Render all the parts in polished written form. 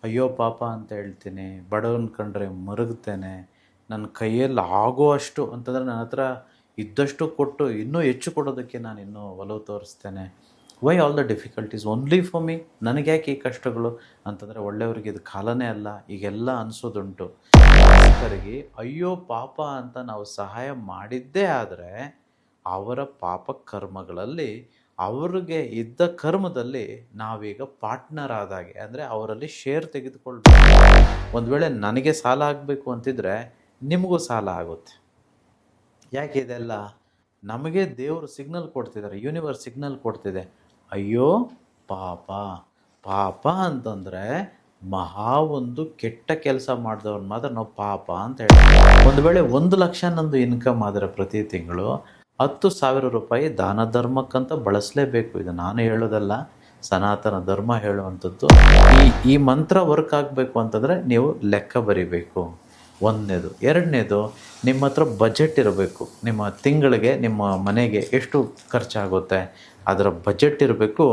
ಅಯ್ಯೋ ಪಾಪ ಅಂತ ಹೇಳ್ತೀನಿ, ಬಡವನ ಕಂಡ್ರೆ ಮರುಗ್ತೇನೆ, ನನ್ನ ಕೈಯಲ್ಲಿ ಆಗುವಷ್ಟು ಅಂತಂದರೆ ನನ್ನ ಹತ್ರ ಇದ್ದಷ್ಟು ಕೊಟ್ಟು ಇನ್ನೂ ಹೆಚ್ಚು ಕೊಡೋದಕ್ಕೆ ನಾನು ಇನ್ನೂ ಒಲವು ತೋರಿಸ್ತೇನೆ. Why all the difficulties only for me? ನನಗೆ ಯಾಕೆ ಈ ಕಷ್ಟಗಳು ಅಂತಂದರೆ ಒಳ್ಳೆಯವ್ರಿಗೆ ಇದು ಕಾಲನೇ ಅಲ್ಲ, ಈಗೆಲ್ಲ ಅನಿಸೋದುಂಟು. ಕರಿಗೆ ಅಯ್ಯೋ ಪಾಪ ಅಂತ ನಾವು ಸಹಾಯ ಮಾಡಿದ್ದೇ ಆದರೆ ಅವರ ಪಾಪ ಕರ್ಮಗಳಲ್ಲಿ ಅವ್ರಿಗೆ ಇದ್ದ ಕರ್ಮದಲ್ಲಿ ನಾವೀಗ ಪಾರ್ಟ್ನರ್ ಆದಾಗೆ, ಅಂದರೆ ಅವರಲ್ಲಿ ಶೇರ್ ತೆಗೆದುಕೊಳ್ಬೇಕು. ಒಂದು ವೇಳೆ ನನಗೆ ಸಾಲ ಆಗಬೇಕು ಅಂತಿದ್ರೆ ನಿಮಗೂ ಸಾಲ ಆಗುತ್ತೆ. ಯಾಕೆ ಇದೆಲ್ಲ? ನಮಗೆ ದೇವರು ಸಿಗ್ನಲ್ ಕೊಡ್ತಿದ್ದಾರೆ, ಯೂನಿವರ್ಸ್ ಸಿಗ್ನಲ್ ಕೊಡ್ತಿದೆ. ಅಯ್ಯೋ ಪಾಪ, ಪಾಪ ಅಂತಂದರೆ ಮಹಾ ಒಂದು ಕೆಟ್ಟ ಕೆಲಸ ಮಾಡಿದವ್ರು ಮಾತ್ರ ನಾವು ಪಾಪ ಅಂತ ಹೇಳ್ತೀವಿ. ಒಂದು ವೇಳೆ 1,00,000 ನಂದು ಇನ್ಕಮ್ ಆದರೆ ಪ್ರತಿ ತಿಂಗಳು 10,000 ರೂಪಾಯಿ ದಾನ ಧರ್ಮಕ್ಕಂತ ಬಳಸಲೇಬೇಕು. ಇದು ನಾನು ಹೇಳೋದಲ್ಲ, ಸನಾತನ ಧರ್ಮ ಹೇಳುವಂಥದ್ದು. ಈ ಮಂತ್ರ ವರ್ಕ್ ಆಗಬೇಕು ಅಂತಂದರೆ ನೀವು ಲೆಕ್ಕ ಬರಿಬೇಕು, ಒಂದನೇದು. ಎರಡನೇದು, ನಿಮ್ಮ ಹತ್ರ ಬಜೆಟ್ ಇರಬೇಕು. ನಿಮ್ಮ ತಿಂಗಳಿಗೆ ನಿಮ್ಮ ಮನೆಗೆ ಎಷ್ಟು ಖರ್ಚಾಗುತ್ತೆ ಅದರ ಬಜೆಟ್ ಇರಬೇಕು.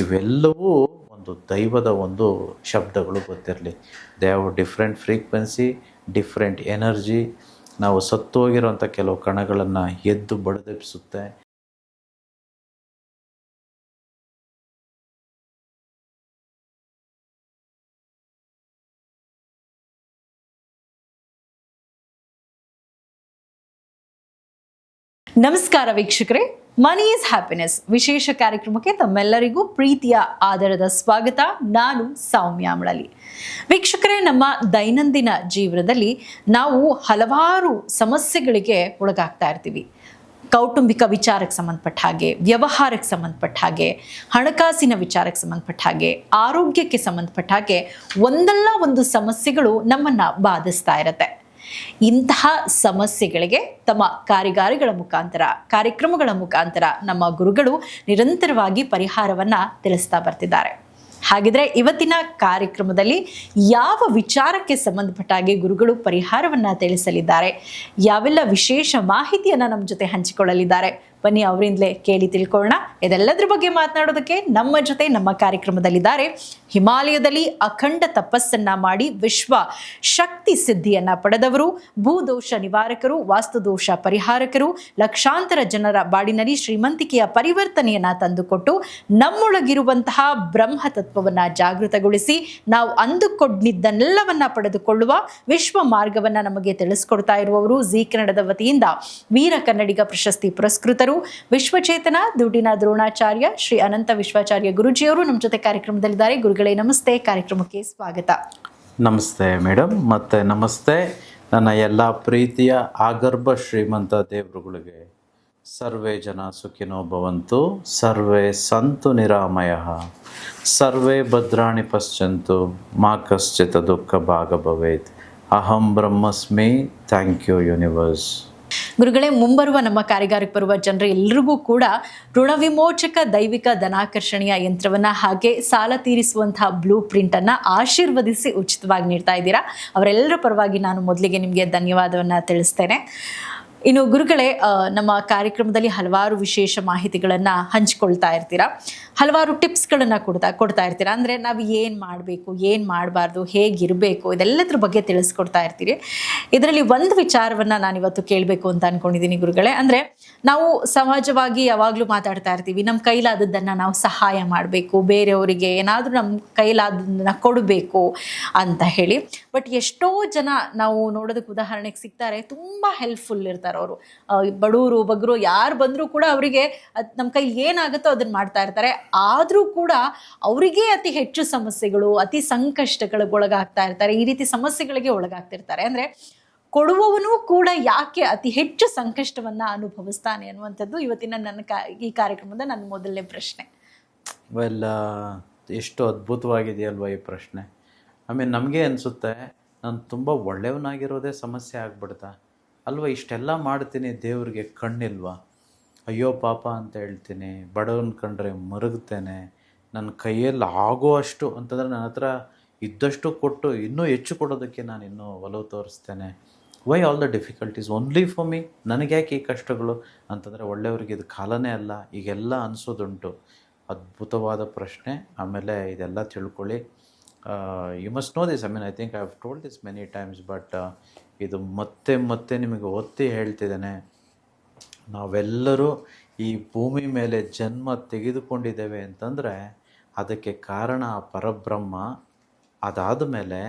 ಇವೆಲ್ಲವೂ ಒಂದು ದೈವದ ಒಂದು ಶಬ್ದಗಳು ಗೊತ್ತಿರಲಿ. They have different frequency, different energy. ನಾವು ಸತ್ತೋಗಿರೋಂಥ ಕೆಲವು ಕಣಗಳನ್ನು ಎದ್ದು ಬಡಿದೆಬ್ಬಿಸುತ್ತೆ. ನಮಸ್ಕಾರ ವೀಕ್ಷಕರೇ, ಮನಿ ಈಸ್ ಹ್ಯಾಪಿನೆಸ್ ವಿಶೇಷ ಕಾರ್ಯಕ್ರಮಕ್ಕೆ ತಮ್ಮೆಲ್ಲರಿಗೂ ಪ್ರೀತಿಯ ಆದರದ ಸ್ವಾಗತ. ನಾನು ಸೌಮ್ಯ ಮಳಲಿ. ವೀಕ್ಷಕರೇ, ನಮ್ಮ ದೈನಂದಿನ ಜೀವನದಲ್ಲಿ ನಾವು ಹಲವಾರು ಸಮಸ್ಯೆಗಳಿಗೆ ಒಳಗಾಗ್ತಾ ಇರ್ತೀವಿ. ಕೌಟುಂಬಿಕ ವಿಚಾರಕ್ಕೆ ಸಂಬಂಧಪಟ್ಟ ಹಾಗೆ, ವ್ಯವಹಾರಕ್ಕೆ ಸಂಬಂಧಪಟ್ಟ ಹಾಗೆ, ಹಣಕಾಸಿನ ವಿಚಾರಕ್ಕೆ ಸಂಬಂಧಪಟ್ಟ ಹಾಗೆ, ಆರೋಗ್ಯಕ್ಕೆ ಸಂಬಂಧಪಟ್ಟ ಹಾಗೆ ಒಂದಲ್ಲ ಒಂದು ಸಮಸ್ಯೆಗಳು ನಮ್ಮನ್ನು ಬಾಧಿಸ್ತಾ ಇರತ್ತೆ. ಇಂತಹ ಸಮಸ್ಯೆಗಳಿಗೆ ತಮ್ಮ ಕಾರ್ಯಕ್ರಮಗಳ ಮುಖಾಂತರ ನಮ್ಮ ಗುರುಗಳು ನಿರಂತರವಾಗಿ ಪರಿಹಾರವನ್ನ ತಿಳಿಸ್ತಾ ಬರ್ತಿದ್ದಾರೆ. ಹಾಗಿದ್ರೆ ಇವತ್ತಿನ ಕಾರ್ಯಕ್ರಮದಲ್ಲಿ ಯಾವ ವಿಚಾರಕ್ಕೆ ಸಂಬಂಧಪಟ್ಟ ಹಾಗೆ ಗುರುಗಳು ಪರಿಹಾರವನ್ನ ತಿಳಿಸಲಿದ್ದಾರೆ, ಯಾವೆಲ್ಲ ವಿಶೇಷ ಮಾಹಿತಿಯನ್ನ ನಮ್ಮ ಜೊತೆ ಹಂಚಿಕೊಳ್ಳಲಿದ್ದಾರೆ, ಬನ್ನಿ ಅವರಿಂದಲೇ ಕೇಳಿ ತಿಳ್ಕೊಳ್ಳೋಣ. ಇದೆಲ್ಲದ್ರ ಬಗ್ಗೆ ಮಾತನಾಡೋದಕ್ಕೆ ನಮ್ಮ ಜೊತೆ ನಮ್ಮ ಕಾರ್ಯಕ್ರಮದಲ್ಲಿದ್ದಾರೆ ಹಿಮಾಲಯದಲ್ಲಿ ಅಖಂಡ ತಪಸ್ಸನ್ನ ಮಾಡಿ ವಿಶ್ವ ಶಕ್ತಿ ಸಿದ್ಧಿಯನ್ನ ಪಡೆದವರು, ಭೂದೋಷ ನಿವಾರಕರು, ವಾಸ್ತುದೋಷ ಪರಿಹಾರಕರು, ಲಕ್ಷಾಂತರ ಜನರ ಬಾಡಿನಲ್ಲಿ ಶ್ರೀಮಂತಿಕೆಯ ಪರಿವರ್ತನೆಯನ್ನ ತಂದುಕೊಟ್ಟು ನಮ್ಮೊಳಗಿರುವಂತಹ ಬ್ರಹ್ಮ ತತ್ವವನ್ನ ಜಾಗೃತಗೊಳಿಸಿ ನಾವು ಅಂದುಕೊಂಡಿದ್ದನ್ನೆಲ್ಲವನ್ನ ಪಡೆದುಕೊಳ್ಳುವ ವಿಶ್ವ ಮಾರ್ಗವನ್ನ ನಮಗೆ ತಿಳಿಸ್ಕೊಡ್ತಾ ಇರುವವರು ಜೀ ಕನ್ನಡದ ವತಿಯಿಂದ ವೀರ ಕನ್ನಡಿಗ ಪ್ರಶಸ್ತಿ ಪುರಸ್ಕೃತರು, ವಿಶ್ವಚೇತನ ದುಡ್ಡಿನ ದ್ರೋಣಾಚಾರ್ಯ ಶ್ರೀ ಅನಂತ ವಿಶ್ವಾಚಾರ್ಯ ಗುರುಜಿಯವರು ನಮ್ಮ ಜೊತೆ ಕಾರ್ಯಕ್ರಮದಲ್ಲಿದ್ದಾರೆ. ಗುರುಗಳೇ ನಮಸ್ತೆ, ಕಾರ್ಯಕ್ರಮಕ್ಕೆ ಸ್ವಾಗತ. ನಮಸ್ತೆ ಮೇಡಮ್, ಮತ್ತೆ ನಮಸ್ತೆ ನನ್ನ ಎಲ್ಲ ಪ್ರೀತಿಯ ಆಗರ್ಭ ಶ್ರೀಮಂತ ದೇವರುಗಳಿಗೆ. ಸರ್ವೇ ಜನ ಸುಖಿನೋ ಭವಂತು, ಸರ್ವೇ ಸಂತು ನಿರಾಮಯಃ, ಸರ್ವೇ ಭದ್ರಾಣಿ ಪಶ್ಯಂತು, ಮಾ ಕಶ್ಚಿತ್ ದುಃಖ ಭಾಗ ಭವೇತ್. ಅಹಂ ಬ್ರಹ್ಮಸ್ಮಿ. Thank you universe. ಗುರುಗಳೇ, ಮುಂಬರುವ ನಮ್ಮ ಕಾರ್ಯಾಗಾರಕ್ಕೆ ಬರುವ ಜನರು ಎಲ್ಲರಿಗೂ ಕೂಡ ಋಣ ವಿಮೋಚಕ ದೈವಿಕ ಧನಾಕರ್ಷಣೆಯ ಯಂತ್ರವನ್ನ ಹಾಗೆ ಸಾಲ ತೀರಿಸುವಂತಹ ಬ್ಲೂ ಪ್ರಿಂಟ್ ಅನ್ನ ಆಶೀರ್ವದಿಸಿ ಉಚಿತವಾಗಿ ನೀಡ್ತಾ ಇದ್ದೀರಾ. ಅವರೆಲ್ಲರ ಪರವಾಗಿ ನಾನು ಮೊದಲಿಗೆ ನಿಮಗೆ ಧನ್ಯವಾದವನ್ನ ತಿಳಿಸ್ತೇನೆ. ಇನ್ನು ಗುರುಗಳೇ, ನಮ್ಮ ಕಾರ್ಯಕ್ರಮದಲ್ಲಿ ಹಲವಾರು ವಿಶೇಷ ಮಾಹಿತಿಗಳನ್ನು ಹಂಚಿಕೊಳ್ತಾ ಇರ್ತೀರಾ, ಹಲವಾರು ಟಿಪ್ಸ್ಗಳನ್ನು ಕೊಡ್ತಾ ಇರ್ತೀರಾ. ಅಂದರೆ ನಾವು ಏನು ಮಾಡಬೇಕು, ಏನು ಮಾಡಬಾರ್ದು, ಹೇಗಿರಬೇಕು, ಇದೆಲ್ಲದ್ರ ಬಗ್ಗೆ ತಿಳಿಸ್ಕೊಡ್ತಾ ಇರ್ತೀರಿ. ಇದರಲ್ಲಿ ಒಂದು ವಿಚಾರವನ್ನು ನಾನಿವತ್ತು ಕೇಳಬೇಕು ಅಂತ ಅಂದ್ಕೊಂಡಿದ್ದೀನಿ ಗುರುಗಳೇ. ಅಂದರೆ ನಾವು ಸಹಜವಾಗಿ ಯಾವಾಗಲೂ ಮಾತಾಡ್ತಾ ಇರ್ತೀವಿ, ನಮ್ಮ ಕೈಲಾದದ್ದನ್ನು ನಾವು ಸಹಾಯ ಮಾಡಬೇಕು, ಬೇರೆಯವರಿಗೆ ಏನಾದರೂ ನಮ್ಮ ಕೈಲಾದದ್ದನ್ನು ಕೊಡಬೇಕು ಅಂತ ಹೇಳಿ. ಬಟ್ ಎಷ್ಟೋ ಜನ ನಾವು ನೋಡೋದಕ್ಕೆ ಉದಾಹರಣೆಗೆ ಸಿಗ್ತಾರೆ, ತುಂಬ ಹೆಲ್ಪ್ಫುಲ್ ಇರ್ತಾರೆ. ಅವರು ಬಡವರು ಬಗ್ಗರು ಯಾರು ಬಂದರೂ ಕೂಡ ಅವರಿಗೆ ನಮ್ಮ ಕೈಲಿ ಏನಾಗುತ್ತೋ ಅದನ್ನ ಮಾಡ್ತಾ ಇರ್ತಾರೆ. ಆದರೂ ಕೂಡ ಅವರಿಗೆ ಅತಿ ಹೆಚ್ಚು ಸಮಸ್ಯೆಗಳು, ಅತಿ ಸಂಕಷ್ಟಗಳಿಗೆ ಒಳಗಾಗ್ತಾ ಇರ್ತಾರೆ. ಈ ರೀತಿ ಸಮಸ್ಯೆಗಳಿಗೆ ಒಳಗಾಗ್ತಿರ್ತಾರೆ. ಅಂದರೆ ಕೊಡುವವನು ಕೂಡ ಯಾಕೆ ಅತಿ ಹೆಚ್ಚು ಸಂಕಷ್ಟವನ್ನ ಅನುಭವಿಸ್ತಾನೆ ಅನ್ನುವಂಥದ್ದು ಇವತ್ತಿನ ಈ ಕಾರ್ಯಕ್ರಮದ ನನ್ನ ಮೊದಲನೇ ಪ್ರಶ್ನೆ. ಎಷ್ಟು ಅದ್ಭುತವಾಗಿದೆಯಲ್ವ ಈ ಪ್ರಶ್ನೆ. ಆಮೇಲೆ ನಮಗೆ ಅನಿಸುತ್ತೆ, ನಾನು ತುಂಬ ಒಳ್ಳೆಯವನಾಗಿರೋದೇ ಸಮಸ್ಯೆ ಆಗ್ಬಿಡ್ತಾ ಅಲ್ವ? ಇಷ್ಟೆಲ್ಲ ಮಾಡ್ತೀನಿ, ದೇವ್ರಿಗೆ ಕಣ್ಣಿಲ್ವಾ? ಅಯ್ಯೋ ಪಾಪ ಅಂತ ಹೇಳ್ತೀನಿ, ಬಡವನ ಕಂಡ್ರೆ ಮರುಗ್ತೇನೆ, ನನ್ನ ಕೈಯಲ್ಲಿ ಆಗುವಷ್ಟು ಅಂತಂದರೆ ನನ್ನ ಹತ್ರ ಇದ್ದಷ್ಟು ಕೊಟ್ಟು ಇನ್ನೂ ಹೆಚ್ಚು ಕೊಡೋದಕ್ಕೆ ನಾನು ಇನ್ನೂ ಒಲವು ತೋರಿಸ್ತೇನೆ. Why all the difficulties only for me? ನನಗೆ ಯಾಕೆ ಈ ಕಷ್ಟಗಳು ಅಂತಂದರೆ ಒಳ್ಳೆಯವ್ರಿಗೆ ಇದು ಕಾಲನೇ ಅಲ್ಲ, ಈಗೆಲ್ಲ ಅನಿಸೋದುಂಟು. ಅದ್ಭುತವಾದ ಪ್ರಶ್ನೆ. ಆಮೇಲೆ ಇದೆಲ್ಲ ತಿಳ್ಕೊಳ್ಳಿ, you must know this. I mean I think I have told this many times, but ಇದು ಮತ್ತೆ ಮತ್ತೆ ನಿಮಗೆ ಒತ್ತಿ ಹೇಳ್ತಿದ್ದೇನೆ. ನಾವೆಲ್ಲರೂ ಈ ಭೂಮಿ ಮೇಲೆ ಜನ್ಮ ತೆಗೆದುಕೊಂಡಿದ್ದೇವೆ ಅಂತಂದರೆ ಅದಕ್ಕೆ ಕಾರಣ ಆ ಪರಬ್ರಹ್ಮ. ಅದಾದ ಮೇಲೆ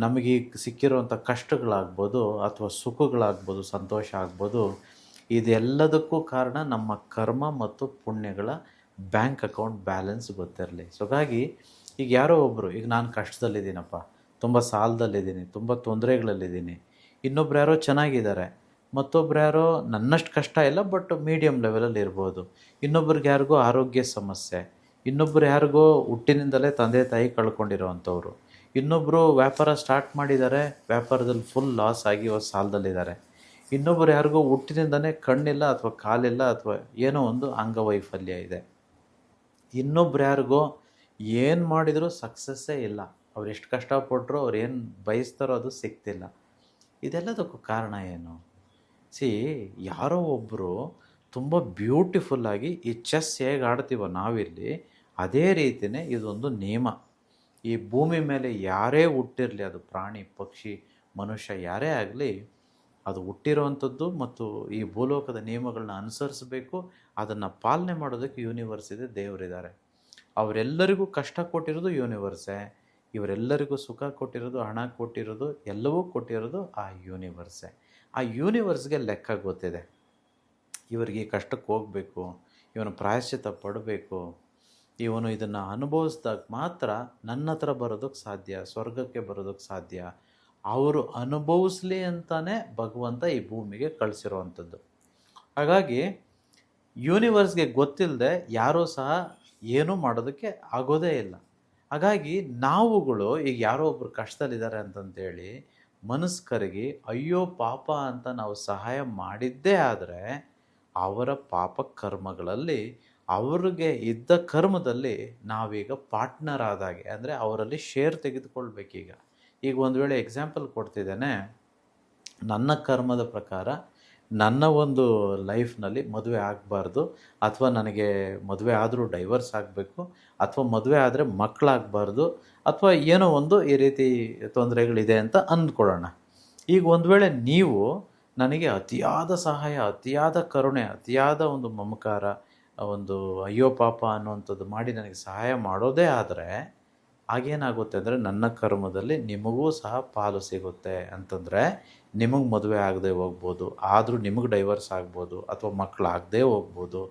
ನಮಗೆ ಸಿಕ್ಕಿರುವಂಥ ಕಷ್ಟಗಳಾಗ್ಬೋದು ಅಥವಾ ಸುಖಗಳಾಗ್ಬೋದು, ಸಂತೋಷ ಆಗ್ಬೋದು, ಇದೆಲ್ಲದಕ್ಕೂ ಕಾರಣ ನಮ್ಮ ಕರ್ಮ ಮತ್ತು ಪುಣ್ಯಗಳ ಬ್ಯಾಂಕ್ ಅಕೌಂಟ್ ಬ್ಯಾಲೆನ್ಸ್ ಗೊತ್ತಿರಲಿ. ಸೊ ಹಾಗಾಗಿ ಈಗ ಯಾರೋ ಒಬ್ಬರು, ಈಗ ನಾನು ಕಷ್ಟದಲ್ಲಿದ್ದೀನಪ್ಪ, ತುಂಬ ಸಾಲದಲ್ಲಿದ್ದೀನಿ, ತುಂಬ ತೊಂದರೆಗಳಲ್ಲಿದ್ದೀನಿ, ಇನ್ನೊಬ್ರು ಯಾರೋ ಚೆನ್ನಾಗಿದ್ದಾರೆ, ಮತ್ತೊಬ್ರು ಯಾರೋ ನನ್ನಷ್ಟು ಕಷ್ಟ ಇಲ್ಲ ಬಟ್ ಮೀಡಿಯಮ್ ಲೆವೆಲಲ್ಲಿ ಇರ್ಬೋದು, ಇನ್ನೊಬ್ರಿಗೆ ಯಾರಿಗೋ ಆರೋಗ್ಯ ಸಮಸ್ಯೆ, ಇನ್ನೊಬ್ರು ಯಾರಿಗೋ ಹುಟ್ಟಿನಿಂದಲೇ ತಂದೆ ತಾಯಿ ಕಳ್ಕೊಂಡಿರೋವಂಥವ್ರು, ಇನ್ನೊಬ್ಬರು ವ್ಯಾಪಾರ ಸ್ಟಾರ್ಟ್ ಮಾಡಿದ್ದಾರೆ, ವ್ಯಾಪಾರದಲ್ಲಿ ಫುಲ್ ಲಾಸ್ ಆಗಿ ಸಾಲದಲ್ಲಿದ್ದಾರೆ, ಇನ್ನೊಬ್ಬರು ಯಾರಿಗೋ ಹುಟ್ಟಿನಿಂದನೇ ಕಣ್ಣಿಲ್ಲ ಅಥವಾ ಕಾಲಿಲ್ಲ ಅಥವಾ ಏನೋ ಒಂದು ಅಂಗವೈಫಲ್ಯ ಇದೆ, ಇನ್ನೊಬ್ರು ಯಾರಿಗೋ ಏನು ಮಾಡಿದರೂ ಸಕ್ಸಸ್ಸೇ ಇಲ್ಲ, ಅವ್ರು ಎಷ್ಟು ಕಷ್ಟಪಟ್ಟರು ಅವ್ರು ಏನು ಬಯಸ್ತಾರೋ ಅದು ಸಿಗ್ತಿಲ್ಲ. ಇದೆಲ್ಲದಕ್ಕೂ ಕಾರಣ ಏನು? ಯಾರೋ ಒಬ್ಬರು ತುಂಬ ಬ್ಯೂಟಿಫುಲ್ಲಾಗಿ ಈ ಚೆಸ್ ಹೇಗೆ ಆಡ್ತೀವೋ ನಾವಿಲ್ಲಿ, ಅದೇ ರೀತಿಯೇ ಇದೊಂದು ನಿಯಮ. ಈ ಭೂಮಿ ಮೇಲೆ ಯಾರೇ ಹುಟ್ಟಿರಲಿ, ಅದು ಪ್ರಾಣಿ ಪಕ್ಷಿ ಮನುಷ್ಯ ಯಾರೇ ಆಗಲಿ, ಅದು ಹುಟ್ಟಿರೋವಂಥದ್ದು ಮತ್ತು ಈ ಭೂಲೋಕದ ನಿಯಮಗಳನ್ನ ಅನುಸರಿಸಬೇಕು. ಅದನ್ನು ಪಾಲನೆ ಮಾಡೋದಕ್ಕೆ ಯೂನಿವರ್ಸ್ ಇದೆ, ದೇವರಿದ್ದಾರೆ. ಅವರೆಲ್ಲರಿಗೂ ಕಷ್ಟ ಕೊಟ್ಟಿರೋದು ಯೂನಿವರ್ಸೇ, ಇವರೆಲ್ಲರಿಗೂ ಸುಖ ಕೊಟ್ಟಿರೋದು, ಹಣ ಕೊಟ್ಟಿರೋದು, ಎಲ್ಲವೂ ಕೊಟ್ಟಿರೋದು ಆ ಯೂನಿವರ್ಸೇ. ಆ ಯೂನಿವರ್ಸ್ಗೆ ಲೆಕ್ಕ ಗೊತ್ತಿದೆ, ಇವರಿಗೆ ಕಷ್ಟಕ್ಕೆ ಹೋಗಬೇಕು, ಇವನು ಪ್ರಾಯಶ್ಚಿತ್ತ ಪಡಬೇಕು, ಇವನು ಇದನ್ನು ಅನುಭವಿಸಿದಾಗ ಮಾತ್ರ ನನ್ನ ಹತ್ರ ಬರೋದಕ್ಕೆ ಸಾಧ್ಯ, ಸ್ವರ್ಗಕ್ಕೆ ಬರೋದಕ್ಕೆ ಸಾಧ್ಯ. ಅವರು ಅನುಭವಿಸ್ಲಿ ಅಂತಾನೆ ಭಗವಂತ ಈ ಭೂಮಿಗೆ ಕಳಿಸಿರುವಂಥದ್ದು. ಹಾಗಾಗಿ ಯೂನಿವರ್ಸ್ಗೆ ಗೊತ್ತಿಲ್ಲದೆ ಯಾರೂ ಸಹ ಏನೂ ಮಾಡೋದಕ್ಕೆ ಆಗೋದೇ ಇಲ್ಲ. ಹಾಗಾಗಿ ನಾವುಗಳು ಈಗ ಯಾರೋ ಒಬ್ಬರು ಕಷ್ಟದಲ್ಲಿದ್ದಾರೆ ಅಂತಂತೇಳಿ ಮನಸ್ಕರಿಗೆ ಅಯ್ಯೋ ಪಾಪ ಅಂತ ನಾವು ಸಹಾಯ ಮಾಡಿದ್ದೇ ಆದರೆ ಅವರ ಪಾಪ ಕರ್ಮಗಳಲ್ಲಿ ಅವ್ರಿಗೆ ಇದ್ದ ಕರ್ಮದಲ್ಲಿ ನಾವೀಗ ಪಾರ್ಟ್ನರ್ ಆದಾಗೆ, ಅಂದರೆ ಅವರಲ್ಲಿ ಶೇರ್ ತೆಗೆದುಕೊಳ್ಬೇಕೀಗ. ಈಗ ಒಂದು ವೇಳೆ ಎಕ್ಸಾಂಪಲ್ ಕೊಡ್ತಿದ್ದೇನೆ, ನನ್ನ ಕರ್ಮದ ಪ್ರಕಾರ ನನ್ನ ಒಂದು ಲೈಫ್ನಲ್ಲಿ ಮದುವೆ ಆಗಬಾರ್ದು, ಅಥವಾ ನನಗೆ ಮದುವೆ ಆದರೂ ಡೈವರ್ಸ್ ಆಗಬೇಕು, ಅಥವಾ ಮದುವೆ ಆದರೆ ಮಕ್ಕಳಾಗಬಾರ್ದು, ಅಥವಾ ಏನೋ ಒಂದು ಈ ರೀತಿ ತೊಂದರೆಗಳಿದೆ ಅಂತ ಅಂದ್ಕೊಳ್ಳೋಣ. ಈಗ ಒಂದು ವೇಳೆ ನೀವು ನನಗೆ ಅತಿಯಾದ ಸಹಾಯ, ಅತಿಯಾದ ಕರುಣೆ, ಅತಿಯಾದ ಒಂದು ಮಮಕಾರ, ಒಂದು ಅಯ್ಯೋ ಪಾಪ ಅನ್ನುವಂಥದ್ದು ಮಾಡಿ ನನಗೆ ಸಹಾಯ ಮಾಡೋದೇ ಆದರೆ ಆಗೇನಾಗುತ್ತೆ ಅಂದರೆ ನನ್ನ ಕರ್ಮದಲ್ಲಿ ನಿಮಗೂ ಸಹ ಪಾಲು ಸಿಗುತ್ತೆ. ಅಂತಂದರೆ ನಿಮಗೆ ಮದುವೆ ಆಗದೆ ಹೋಗ್ಬೋದು, ಆದರೂ ನಿಮಗೆ ಡೈವರ್ಸ್ ಆಗ್ಬೋದು, ಅಥವಾ ಮಕ್ಕಳಾಗದೇ ಹೋಗ್ಬೋದು.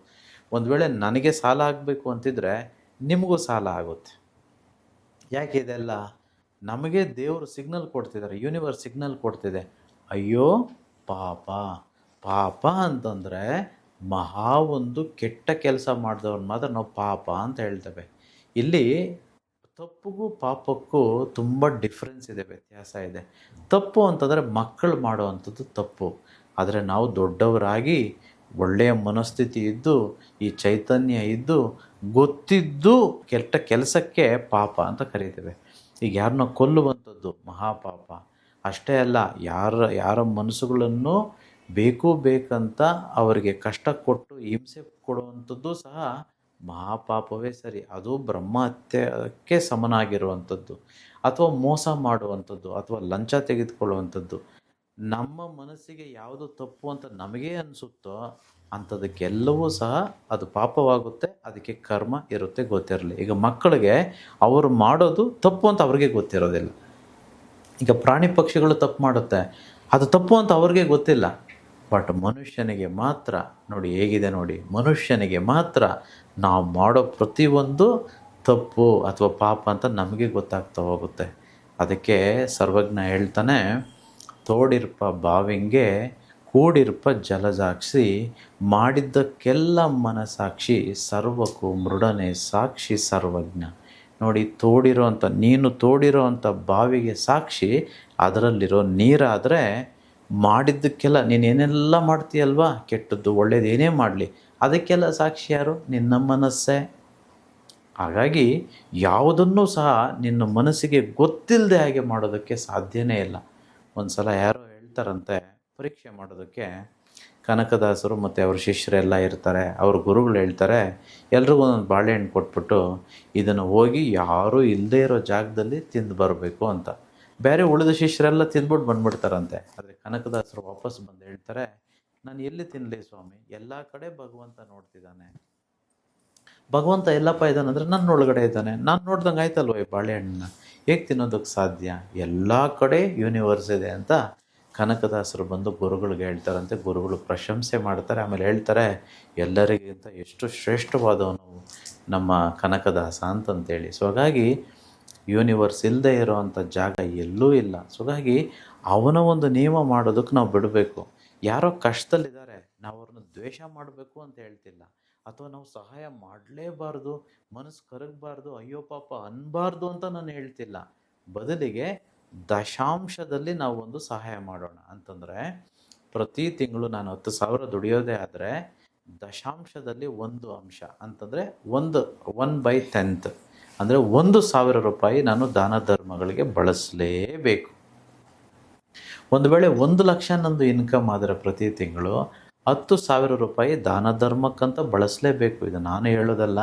ಒಂದು ವೇಳೆ ನನಗೆ ಸಾಲ ಆಗಬೇಕು ಅಂತಿದ್ರೆ ನಿಮಗೂ ಸಾಲ ಆಗುತ್ತೆ. ಯಾಕೆ ಇದೆಲ್ಲ? ನಮಗೆ ದೇವರು ಸಿಗ್ನಲ್ ಕೊಡ್ತಿದ್ದಾರೆ, ಯೂನಿವರ್ಸ್ ಸಿಗ್ನಲ್ ಕೊಡ್ತಿದೆ. ಅಯ್ಯೋ ಪಾಪ, ಪಾಪ ಅಂತಂದರೆ ಮಹಾ ಒಂದು ಕೆಟ್ಟ ಕೆಲಸ ಮಾಡಿದವ್ರನ್ನ ಮಾತ್ರ ನಾವು ಪಾಪ ಅಂತ ಹೇಳ್ತೇವೆ. ಇಲ್ಲಿ ತಪ್ಪುಗೂ ಪಾಪಕ್ಕೂ ತುಂಬ ಡಿಫ್ರೆನ್ಸ್ ಇದೆ, ವ್ಯತ್ಯಾಸ ಇದೆ. ತಪ್ಪು ಅಂತಂದರೆ ಮಕ್ಕಳು ಮಾಡುವಂಥದ್ದು ತಪ್ಪು, ಆದರೆ ನಾವು ದೊಡ್ಡವರಾಗಿ ಒಳ್ಳೆಯ ಮನಸ್ಥಿತಿ ಇದ್ದು ಈ ಚೈತನ್ಯ ಇದ್ದು ಗೊತ್ತಿದ್ದು ಕೆಟ್ಟ ಕೆಲಸಕ್ಕೆ ಪಾಪ ಅಂತ ಕರೀತೇವೆ. ಈಗ ಯಾರನ್ನ ಕೊಲ್ಲುವಂಥದ್ದು ಮಹಾಪಾಪ. ಅಷ್ಟೇ ಅಲ್ಲ, ಯಾರ ಮನಸ್ಸುಗಳನ್ನು ಬೇಕಂತ ಅವರಿಗೆ ಕಷ್ಟ ಕೊಟ್ಟು ಹಿಂಸೆ ಕೊಡುವಂಥದ್ದು ಸಹ ಮಹಾಪಾಪವೇ ಸರಿ. ಅದು ಬ್ರಹ್ಮಹತ್ಯಕ್ಕೆ ಸಮನಾಗಿರುವಂಥದ್ದು. ಅಥವಾ ಮೋಸ ಮಾಡುವಂಥದ್ದು, ಅಥವಾ ಲಂಚ ತೆಗೆದುಕೊಳ್ಳುವಂಥದ್ದು. ನಮ್ಮ ಮನಸ್ಸಿಗೆ ಯಾವುದು ತಪ್ಪು ಅಂತ ನಮಗೇ ಅನಿಸುತ್ತೋ ಅಂಥದಕ್ಕೆಲ್ಲವೂ ಸಹ ಅದು ಪಾಪವಾಗುತ್ತೆ. ಅದಕ್ಕೆ ಕರ್ಮ ಇರುತ್ತೆ, ಗೊತ್ತಿರಲಿ. ಈಗ ಮಕ್ಕಳಿಗೆ ಅವರು ಮಾಡೋದು ತಪ್ಪು ಅಂತ ಅವ್ರಿಗೆ ಗೊತ್ತಿರೋದಿಲ್ಲ. ಈಗ ಪ್ರಾಣಿ ಪಕ್ಷಿಗಳು ತಪ್ಪು ಮಾಡುತ್ತೆ, ಅದು ತಪ್ಪು ಅಂತ ಅವ್ರಿಗೆ ಗೊತ್ತಿಲ್ಲ. ಬಟ್ ಮನುಷ್ಯನಿಗೆ ಮಾತ್ರ ನೋಡಿ ಹೇಗಿದೆ ನೋಡಿ, ಮನುಷ್ಯನಿಗೆ ಮಾತ್ರ ನಾವು ಮಾಡೋ ಪ್ರತಿಯೊಂದು ತಪ್ಪು ಅಥವಾ ಪಾಪ ಅಂತ ನಮಗೆ ಗೊತ್ತಾಗ್ತಾ ಹೋಗುತ್ತೆ. ಅದಕ್ಕೆ ಸರ್ವಜ್ಞ ಹೇಳ್ತಾನೆ, ತೋಡಿರ್ಪ ಬಾವಿಂಗೆ ಕೂಡಿರ್ಪ ಜಲಸಾಕ್ಷಿ, ಮಾಡಿದ್ದಕ್ಕೆಲ್ಲ ಮನಸಾಕ್ಷಿ, ಸರ್ವಕ್ಕೂ ಮೃಡನೆ ಸಾಕ್ಷಿ ಸರ್ವಜ್ಞ. ನೋಡಿ, ನೀನು ತೋಡಿರೋ ಅಂಥ ಬಾವಿಗೆ ಸಾಕ್ಷಿ ಅದರಲ್ಲಿರೋ ನೀರಾದರೆ, ಮಾಡಿದ್ದಕ್ಕೆಲ್ಲ ನೀನೇನೆಲ್ಲ ಮಾಡ್ತೀಯಲ್ವಾ, ಕೆಟ್ಟದ್ದು ಒಳ್ಳೇದು ಏನೇ ಮಾಡಲಿ ಅದಕ್ಕೆಲ್ಲ ಸಾಕ್ಷಿ ಯಾರು? ನಿನ್ನ ಮನಸ್ಸೇ. ಹಾಗಾಗಿ ಯಾವುದನ್ನೂ ಸಹ ನಿನ್ನ ಮನಸ್ಸಿಗೆ ಗೊತ್ತಿಲ್ಲದೆ ಹಾಗೆ ಮಾಡೋದಕ್ಕೆ ಸಾಧ್ಯನೇ ಇಲ್ಲ. ಒಂದು ಸಲ ಯಾರೋ ಹೇಳ್ತಾರಂತೆ, ಪರೀಕ್ಷೆ ಮಾಡೋದಕ್ಕೆ ಕನಕದಾಸರು ಮತ್ತು ಅವ್ರ ಶಿಷ್ಯರೆಲ್ಲ ಇರ್ತಾರೆ. ಅವ್ರ ಗುರುಗಳು ಹೇಳ್ತಾರೆ, ಎಲ್ರಿಗೂ ಒಂದೊಂದು ಬಾಳೆಹಣ್ಣು ಕೊಟ್ಬಿಟ್ಟು ಇದನ್ನು ಹೋಗಿ ಯಾರೂ ಇಲ್ಲದೇ ಇರೋ ಜಾಗದಲ್ಲಿ ತಿಂದು ಬರಬೇಕು ಅಂತ. ಬೇರೆ ಉಳಿದ ಶಿಷ್ಯರೆಲ್ಲ ತಿಂದ್ಬಿಟ್ಟು ಬಂದ್ಬಿಡ್ತಾರಂತೆ. ಆದರೆ ಕನಕದಾಸರು ವಾಪಸ್ ಬಂದು ಹೇಳ್ತಾರೆ, ನಾನು ಎಲ್ಲಿ ತಿನ್ನಲಿ ಸ್ವಾಮಿ, ಎಲ್ಲ ಕಡೆ ಭಗವಂತ ನೋಡ್ತಿದ್ದಾನೆ. ಭಗವಂತ ಎಲ್ಲಪ್ಪ ಇದ್ದಾನಂದ್ರೆ ನನ್ನ ಒಳಗಡೆ ಇದ್ದಾನೆ. ನಾನು ನೋಡ್ದಂಗೆ ಆಯ್ತಲ್ವ ಈ ಬಾಳೆಹಣ್ಣನ್ನ, ಹೇಗೆ ತಿನ್ನೋದಕ್ಕೆ ಸಾಧ್ಯ? ಎಲ್ಲ ಕಡೆ ಯೂನಿವರ್ಸ್ ಇದೆ ಅಂತ ಕನಕದಾಸರು ಬಂದು ಗುರುಗಳಿಗೆ ಹೇಳ್ತಾರಂತೆ. ಗುರುಗಳು ಪ್ರಶಂಸೆ ಮಾಡ್ತಾರೆ. ಆಮೇಲೆ ಹೇಳ್ತಾರೆ, ಎಲ್ಲರಿಗಿಂತ ಎಷ್ಟು ಶ್ರೇಷ್ಠವಾದವನು ನಮ್ಮ ಕನಕದಾಸ ಅಂತಂತೇಳಿ. ಸೊ ಹಾಗಾಗಿ ಯೂನಿವರ್ಸ್ ಇಲ್ಲದೆ ಇರೋವಂಥ ಜಾಗ ಎಲ್ಲೂ ಇಲ್ಲ. ಸೊ ಹಾಗಾಗಿ ಅವನ ಒಂದು ನಿಯಮ ಮಾಡೋದಕ್ಕೆ ನಾವು ಬಿಡಬೇಕು. ಯಾರೋ ಕಷ್ಟದಲ್ಲಿದ್ದಾರೆ, ನಾವು ಅವ್ರನ್ನ ದ್ವೇಷ ಮಾಡಬೇಕು ಅಂತ ಹೇಳ್ತಿಲ್ಲ, ಅಥವಾ ನಾವು ಸಹಾಯ ಮಾಡಲೇಬಾರ್ದು, ಮನಸ್ಸು ಕರಗಬಾರ್ದು, ಅಯ್ಯೋ ಪಾಪ ಅನ್ಬಾರ್ದು ಅಂತ ನಾನು ಹೇಳ್ತಿಲ್ಲ. ಬದಲಿಗೆ ದಶಾಂಶದಲ್ಲಿ ನಾವು ಒಂದು ಸಹಾಯ ಮಾಡೋಣ ಅಂತಂದರೆ, ಪ್ರತಿ ತಿಂಗಳು ನಾನು 10,000 ದುಡಿಯೋದೇ ಆದರೆ ದಶಾಂಶದಲ್ಲಿ ಒಂದು ಅಂಶ ಅಂತಂದರೆ 1/10 ಅಂದರೆ 1,000 ರೂಪಾಯಿ ನಾನು ದಾನ ಧರ್ಮಗಳಿಗೆ ಬಳಸಲೇಬೇಕು. ಒಂದು ವೇಳೆ 1 ಲಕ್ಷ ನಂದು ಇನ್ಕಮ್ ಆದರೆ ಪ್ರತಿ ತಿಂಗಳು 10,000 ರೂಪಾಯಿ ದಾನ ಧರ್ಮಕ್ಕಂತ ಬಳಸಲೇಬೇಕು. ಇದು ನಾನು ಹೇಳೋದಲ್ಲ,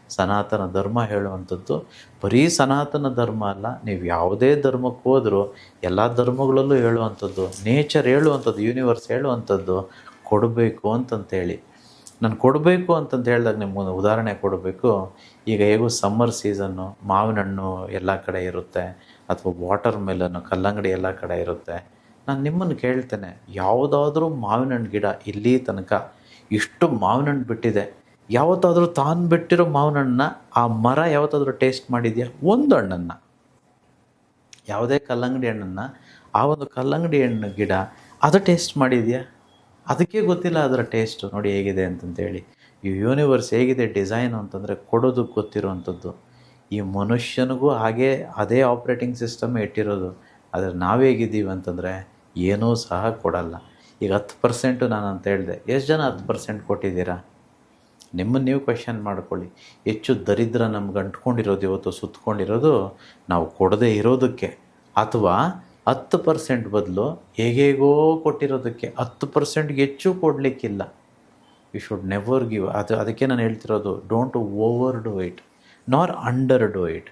ಸನಾತನ ಧರ್ಮ ಹೇಳುವಂಥದ್ದು. ಬರೀ ಸನಾತನ ಧರ್ಮ ಅಲ್ಲ, ನೀವು ಯಾವುದೇ ಧರ್ಮಕ್ಕೆ ಹೋದರೂ ಎಲ್ಲ ಧರ್ಮಗಳಲ್ಲೂ ಹೇಳುವಂಥದ್ದು, ನೇಚರ್ ಹೇಳುವಂಥದ್ದು, ಯೂನಿವರ್ಸ್ ಹೇಳುವಂಥದ್ದು ಕೊಡಬೇಕು ಅಂತಂತೇಳಿ. ನಾನು ಕೊಡಬೇಕು ಅಂತಂತ ಹೇಳಿದಾಗ ನಿಮ್ಗೊಂದು ಉದಾಹರಣೆ ಕೊಡಬೇಕು. ಈಗ ಹೇಗೂ ಸಮ್ಮರ್ ಸೀಸನ್ನು, ಮಾವಿನ ಹಣ್ಣು ಎಲ್ಲ ಕಡೆ ಇರುತ್ತೆ, ಅಥವಾ ವಾಟರ್ ಮೆಲನ್ನು, ಕಲ್ಲಂಗಡಿ ಎಲ್ಲ ಕಡೆ ಇರುತ್ತೆ. ನಾನು ನಿಮ್ಮನ್ನು ಕೇಳ್ತೇನೆ, ಯಾವುದಾದ್ರೂ ಮಾವಿನ ಹಣ್ಣು ಗಿಡ ಇಲ್ಲಿ ತನಕ ಇಷ್ಟು ಮಾವಿನ ಹಣ್ಣು ಬಿಟ್ಟಿದೆ, ಯಾವತ್ತಾದರೂ ತಾನು ಬಿಟ್ಟಿರೋ ಮಾವಿನ ಹಣ್ಣನ್ನ ಆ ಮರ ಯಾವತ್ತಾದರೂ ಟೇಸ್ಟ್ ಮಾಡಿದೆಯಾ? ಒಂದು ಹಣ್ಣನ್ನು, ಯಾವುದೇ ಕಲ್ಲಂಗಡಿ ಹಣ್ಣನ್ನು ಆ ಒಂದು ಕಲ್ಲಂಗಡಿ ಹಣ್ಣು ಗಿಡ ಅದು ಟೇಸ್ಟ್ ಮಾಡಿದೆಯಾ? ಅದಕ್ಕೆ ಗೊತ್ತಿಲ್ಲ ಅದರ ಟೇಸ್ಟು ನೋಡಿ ಹೇಗಿದೆ ಅಂತಂತೇಳಿ. ಈ ಯೂನಿವರ್ಸ್ ಹೇಗಿದೆ ಡಿಸೈನು ಅಂತಂದರೆ ಕೊಡೋದಕ್ಕೆ ಗೊತ್ತಿರೋವಂಥದ್ದು. ಈ ಮನುಷ್ಯನಿಗೂ ಹಾಗೇ ಅದೇ ಆಪ್ರೇಟಿಂಗ್ ಸಿಸ್ಟಮ್ ಇಟ್ಟಿರೋದು. ಆದರೆ ನಾವು ಹೇಗಿದ್ದೀವಿ ಅಂತಂದರೆ ಏನೂ ಸಹ ಕೊಡಲ್ಲ. ಈಗ 10% ನಾನು ಅಂತ ಹೇಳಿದೆ, ಎಷ್ಟು ಜನ 10% ಕೊಟ್ಟಿದ್ದೀರಾ? ನಿಮ್ಮನ್ನು ನೀವು ಕ್ವೆಶ್ಚನ್ ಮಾಡ್ಕೊಳ್ಳಿ. ಹೆಚ್ಚು ದರಿದ್ರ ನಮ್ಗೆ ಅಂಟ್ಕೊಂಡಿರೋದು, ಇವತ್ತು ಸುತ್ತಕೊಂಡಿರೋದು ನಾವು ಕೊಡದೇ ಇರೋದಕ್ಕೆ, ಅಥವಾ 10% ಬದಲು ಹೇಗೇಗೋ ಕೊಟ್ಟಿರೋದಕ್ಕೆ. 10%ಗೆ ಹೆಚ್ಚು ಕೊಡಲಿಕ್ಕಿಲ್ಲ. You should never give. ಅದಕ್ಕೆ ನಾನು ಹೇಳ್ತಿರೋದು, don't overdo it nor underdo it.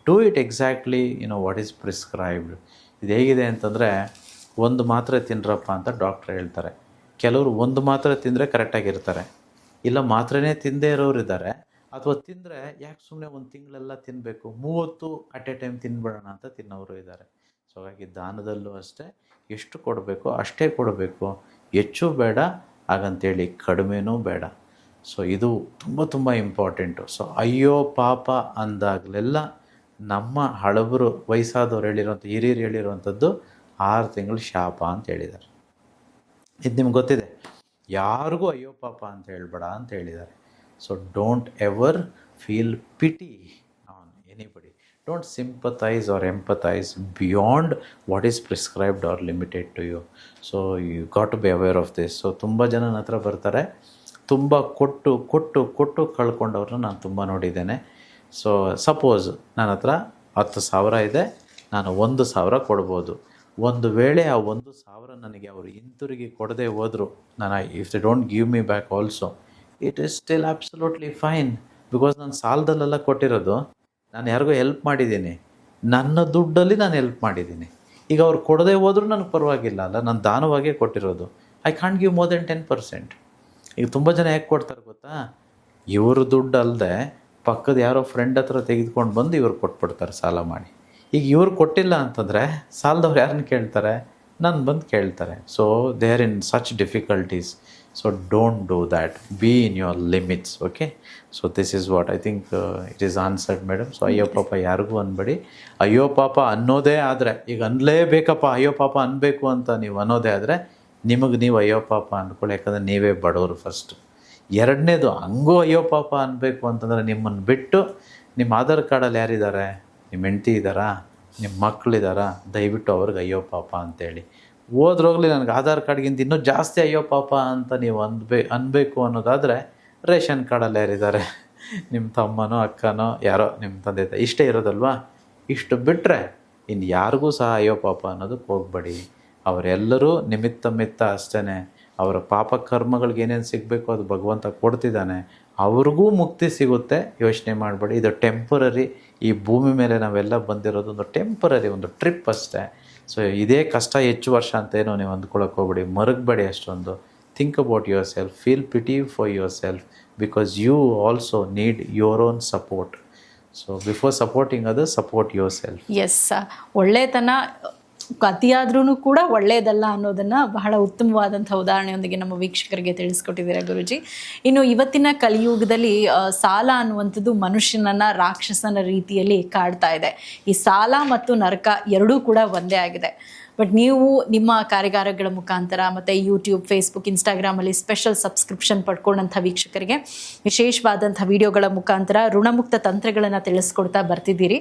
Do it exactly what is prescribed. ಇದು ಹೇಗಿದೆ ಅಂತಂದರೆ, ಒಂದು ಮಾತ್ರೆ ತಿನ್ರಪ್ಪ ಅಂತ ಡಾಕ್ಟ್ರ್ ಹೇಳ್ತಾರೆ. ಕೆಲವರು ಒಂದು ಮಾತ್ರೆ ತಿಂದರೆ ಕರೆಕ್ಟಾಗಿರ್ತಾರೆ, ಇಲ್ಲ ಮಾತ್ರೆನೇ ತಿಂದೇ ಇರೋರು ಇದ್ದಾರೆ, ಅಥವಾ ತಿಂದರೆ ಯಾಕೆ ಸುಮ್ಮನೆ ಒಂದು ತಿಂಗಳೆಲ್ಲ ತಿನ್ನಬೇಕು, 30 ಅಟ್ ಎ ಟೈಮ್ ತಿನ್ಬಿಡೋಣ ಅಂತ ತಿನ್ನೋರು ಇದ್ದಾರೆ. ಸೊ ಹಾಗಾಗಿ ದಾನದಲ್ಲೂ ಅಷ್ಟೇ, ಎಷ್ಟು ಕೊಡಬೇಕು ಅಷ್ಟೇ ಕೊಡಬೇಕು, ಹೆಚ್ಚು ಬೇಡ, ಹಾಗಂತೇಳಿ ಕಡಿಮೆನೂ ಬೇಡ. ಸೊ ಇದು ತುಂಬ ತುಂಬ ಇಂಪಾರ್ಟೆಂಟು. ಸೊ ಅಯ್ಯೋ ಪಾಪ ಅಂದಾಗಲೆಲ್ಲ ನಮ್ಮ ಹಳಬರು ವಯಸ್ಸಾದವ್ರು ಹೇಳಿರೋಂಥ, ಹಿರಿಯರು ಹೇಳಿರೋವಂಥದ್ದು 6 ತಿಂಗಳು ಶಾಪ ಅಂತ ಹೇಳಿದ್ದಾರೆ. ಇದು ನಿಮ್ಗೆ ಗೊತ್ತಿದೆ, ಯಾರಿಗೂ ಅಯ್ಯೋ ಪಾಪ ಅಂತ ಹೇಳ್ಬೇಡ ಅಂತ ಹೇಳಿದ್ದಾರೆ. So don't ever feel pity on anybody. Don't sympathise or empathise beyond what is prescribed or limited to you. So you got to be aware of this. So ತುಂಬ ಜನ ನನ್ನ ಹತ್ರ ಬರ್ತಾರೆ, ತುಂಬ ಕೊಟ್ಟು ಕೊಟ್ಟು ಕೊಟ್ಟು ಕಳ್ಕೊಂಡವ್ರನ್ನ ನಾನು ತುಂಬ ನೋಡಿದ್ದೇನೆ. ಸೊ ಸಪೋಸ್ ನನ್ನ ಹತ್ರ 10,000 ಇದೆ, ನಾನು 1,000 ಕೊಡ್ಬೋದು. ಒಂದು ವೇಳೆ ಆ 1,000 ನನಗೆ ಅವರು ಹಿಂತಿರುಗಿ ಕೊಡದೆ ಹೋದರು, ನಾನು if they don't give me back also, it is still absolutely fine. Because ನಾನು ಸಾಲದಲ್ಲೆಲ್ಲ ಕೊಟ್ಟಿರೋದು, ನಾನು ಯಾರಿಗೂ ಹೆಲ್ಪ್ ಮಾಡಿದ್ದೀನಿ, ನನ್ನ ದುಡ್ಡಲ್ಲಿ ನಾನು ಹೆಲ್ಪ್ ಮಾಡಿದ್ದೀನಿ. ಈಗ ಅವ್ರು ಕೊಡದೆ ಹೋದರೂ ನನಗೆ ಪರವಾಗಿಲ್ಲ ಅಲ್ಲ, ನಾನು ದಾನವಾಗೇ ಕೊಟ್ಟಿರೋದು. I can't give more than 10%. ಈಗ ತುಂಬ ಜನ ಯಾಕೆ ಕೊಡ್ತಾರೆ ಗೊತ್ತಾ? ಇವರು ದುಡ್ಡು ಅಲ್ಲದೆ ಪಕ್ಕದ ಯಾರೋ ಫ್ರೆಂಡ್ ಹತ್ರ ತೆಗೆದುಕೊಂಡು ಬಂದು ಇವ್ರು ಕೊಟ್ಬಿಡ್ತಾರೆ ಸಾಲ ಮಾಡಿ. ಈಗ ಇವ್ರು ಕೊಟ್ಟಿಲ್ಲ ಅಂತಂದರೆ ಸಾಲದವ್ರು ಯಾರನ್ನ ಕೇಳ್ತಾರೆ? ನಾನು ಬಂದು ಕೇಳ್ತಾರೆ. So they are in such difficulties. So don't do that, B in your limits. Okay, so this is what I think it is answered madam. So ಅಯ್ಯೋ ಪಾಪ ಯಾರಿಗೂ ಅನ್ಬೇಡಿ. ಅಯ್ಯೋ ಪಾಪ ಅನ್ನೋದೇ ಆದರೆ, ಈಗ ಅನ್ಲೇಬೇಕಪ್ಪ ಅಯ್ಯೋ ಪಾಪ ಅನ್ಬೇಕು ಅಂತ ನೀವು ಅನ್ನೋದೇ ಆದರೆ ನಿಮಗೆ ನೀವು ಅಯ್ಯೋ ಪಾಪ ಅಂದ್ಕೊಳ್ಳಿ, ಯಾಕಂದರೆ ನೀವೇ ಬಡವರು ಫಸ್ಟು. ಎರಡನೇದು, ಹಂಗೂ ಅಯ್ಯೋ ಪಾಪ ಅನ್ಬೇಕು ಅಂತಂದರೆ ನಿಮ್ಮನ್ನು ಬಿಟ್ಟು ನಿಮ್ಮ ಆಧಾರ್ ಕಾರ್ಡಲ್ಲಿ ಯಾರಿದ್ದಾರೆ? ನಿಮ್ಮ ಹೆಂಡ್ತಿ ಇದ್ದಾರಾ? ನಿಮ್ಮ ಮಕ್ಕಳಿದ್ದಾರಾ? ದಯವಿಟ್ಟು ಅವ್ರಿಗೆ ಅಯ್ಯೋ ಪಾಪ ಅಂತೇಳಿ. ಹೋದ್ರೋಗ್ಲಿ, ನನಗೆ ಆಧಾರ್ ಕಾರ್ಡ್ಗಿಂತ ಇನ್ನೂ ಜಾಸ್ತಿ ಅಯ್ಯೋ ಪಾಪ ಅಂತ ನೀವು ಅನ್ಬೇಕು ಅನ್ನೋದಾದರೆ ರೇಷನ್ ಕಾರ್ಡಲ್ಲಿ ಯಾರಿದ್ದಾರೆ? ನಿಮ್ಮ ತಮ್ಮನೋ ಅಕ್ಕನೋ ಯಾರೋ ನಿಮ್ಮ ತಂದೆ ತಾಯಿ, ಇಷ್ಟೇ ಇರೋದಲ್ವಾ? ಇಷ್ಟು ಬಿಟ್ಟರೆ ಇನ್ನು ಯಾರಿಗೂ ಸಹ ಅಯ್ಯೋ ಪಾಪ ಅನ್ನೋದಕ್ಕೆ ಹೋಗಬೇಡಿ. ಅವರೆಲ್ಲರೂ ನಿಮಿತ್ತ ಮಿತ್ತ ಅಷ್ಟೇ. ಅವರ ಪಾಪ ಕರ್ಮಗಳಿಗೆ ಏನೇನು ಸಿಗಬೇಕು ಅದು ಭಗವಂತ ಕೊಡ್ತಿದ್ದಾನೆ. ಅವ್ರಿಗೂ ಮುಕ್ತಿ ಸಿಗುತ್ತೆ, ಯೋಚನೆ ಮಾಡಬೇಡಿ. ಇದು ಟೆಂಪರರಿ. ಈ ಭೂಮಿ ಮೇಲೆ ನಾವೆಲ್ಲ ಬಂದಿರೋದು ಒಂದು ಟೆಂಪರರಿ, ಒಂದು ಟ್ರಿಪ್ ಅಷ್ಟೇ. ಸೊ ಇದೇ ಕಷ್ಟ ಹೆಚ್ಚು ವರ್ಷ ಅಂತೇನೋ ನೀವು ಅಂದ್ಕೊಳಕ್ಕೆ ಹೋಗ್ಬೇಡಿ, ಮರಗಬೇಡಿ ಅಷ್ಟೊಂದು. Think about yourself, feel pity for yourself, because you also need your own support. So before supporting other, support yourself. Yes, ಒಳ್ಳೆತನ ಅತಿಯಾದ್ರೂ ಕೂಡ ಒಳ್ಳೆಯದಲ್ಲ ಅನ್ನೋದನ್ನು ಬಹಳ ಉತ್ತಮವಾದಂಥ ಉದಾಹರಣೆಯೊಂದಿಗೆ ನಮ್ಮ ವೀಕ್ಷಕರಿಗೆ ತಿಳಿಸ್ಕೊಟ್ಟಿದ್ದೀರಾ ಗುರುಜಿ. ಇನ್ನು ಇವತ್ತಿನ ಕಲಿಯುಗದಲ್ಲಿ ಸಾಲ ಅನ್ನುವಂಥದ್ದು ಮನುಷ್ಯನನ್ನು ರಾಕ್ಷಸನ ರೀತಿಯಲ್ಲಿ ಕಾಡ್ತಾ ಇದೆ. ಈ ಸಾಲ ಮತ್ತು ನರಕ ಎರಡೂ ಕೂಡ ಒಂದೇ ಆಗಿದೆ. ಬಟ್ ನೀವು ನಿಮ್ಮ ಕಾರ್ಯಾಗಾರಗಳ ಮುಖಾಂತರ ಮತ್ತು ಯೂಟ್ಯೂಬ್, ಫೇಸ್ಬುಕ್, ಇನ್ಸ್ಟಾಗ್ರಾಮಲ್ಲಿ ಸ್ಪೆಷಲ್ ಸಬ್ಸ್ಕ್ರಿಪ್ಷನ್ ಪಡ್ಕೊಂಡಂಥ ವೀಕ್ಷಕರಿಗೆ ವಿಶೇಷವಾದಂಥ ವಿಡಿಯೋಗಳ ಮುಖಾಂತರ ಋಣಮುಕ್ತ ತಂತ್ರಗಳನ್ನು ತಿಳಿಸ್ಕೊಡ್ತಾ ಬರ್ತಿದ್ದೀರಿ.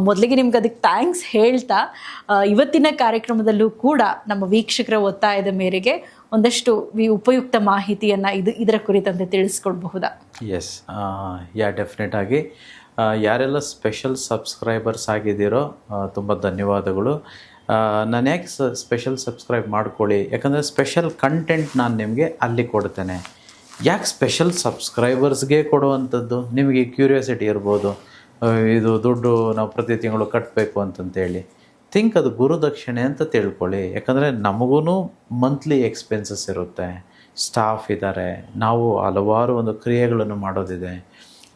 ಮೊದಲಿಗೆ ನಿಮ್ಗೆ ಅದಕ್ಕೆ ಥ್ಯಾಂಕ್ಸ್ ಹೇಳ್ತಾ, ಇವತ್ತಿನ ಕಾರ್ಯಕ್ರಮದಲ್ಲೂ ಕೂಡ ನಮ್ಮ ವೀಕ್ಷಕರ ಒತ್ತಾಯದ ಮೇರೆಗೆ ಒಂದಷ್ಟು ಉಪಯುಕ್ತ ಮಾಹಿತಿಯನ್ನು ಇದರ ಕುರಿತಂತೆ ತಿಳಿಸ್ಕೊಡ್ಬಹುದಾ? ಎಸ್, ಡೆಫಿನೆಟ್ ಆಗಿ. ಯಾರೆಲ್ಲ ಸ್ಪೆಷಲ್ ಸಬ್ಸ್ಕ್ರೈಬರ್ಸ್ ಆಗಿದ್ದೀರೋ ತುಂಬ ಧನ್ಯವಾದಗಳು. ನಾನು ಯಾಕೆ ಸ್ಪೆಷಲ್ ಸಬ್ಸ್ಕ್ರೈಬ್ ಮಾಡ್ಕೊಳ್ಳಿ, ಯಾಕಂದರೆ ಸ್ಪೆಷಲ್ ಕಂಟೆಂಟ್ ನಾನು ನಿಮಗೆ ಅಲ್ಲಿ ಕೊಡ್ತೇನೆ. ಯಾಕೆ ಸ್ಪೆಷಲ್ ಸಬ್ಸ್ಕ್ರೈಬರ್ಸ್ಗೆ ಕೊಡುವಂಥದ್ದು? ನಿಮಗೆ ಕ್ಯೂರಿಯಾಸಿಟಿ ಇರ್ಬೋದು, ಇದು ದುಡ್ಡು ನಾವು ಪ್ರತಿ ತಿಂಗಳು ಕಟ್ಟಬೇಕು ಅಂತಂತೇಳಿ. ಥಿಂಕ್ ಅದು ಗುರುದಕ್ಷಿಣೆ ಅಂತ ತಿಳ್ಕೊಳ್ಳಿ. ಯಾಕಂದರೆ ನಮಗೂ ಮಂತ್ಲಿ ಎಕ್ಸ್ಪೆನ್ಸಸ್ ಇರುತ್ತೆ, ಸ್ಟಾಫ್ ಇದ್ದಾರೆ, ನಾವು ಹಲವಾರು ಒಂದು ಕ್ರಿಯೆಗಳನ್ನು ಮಾಡೋದಿದೆ,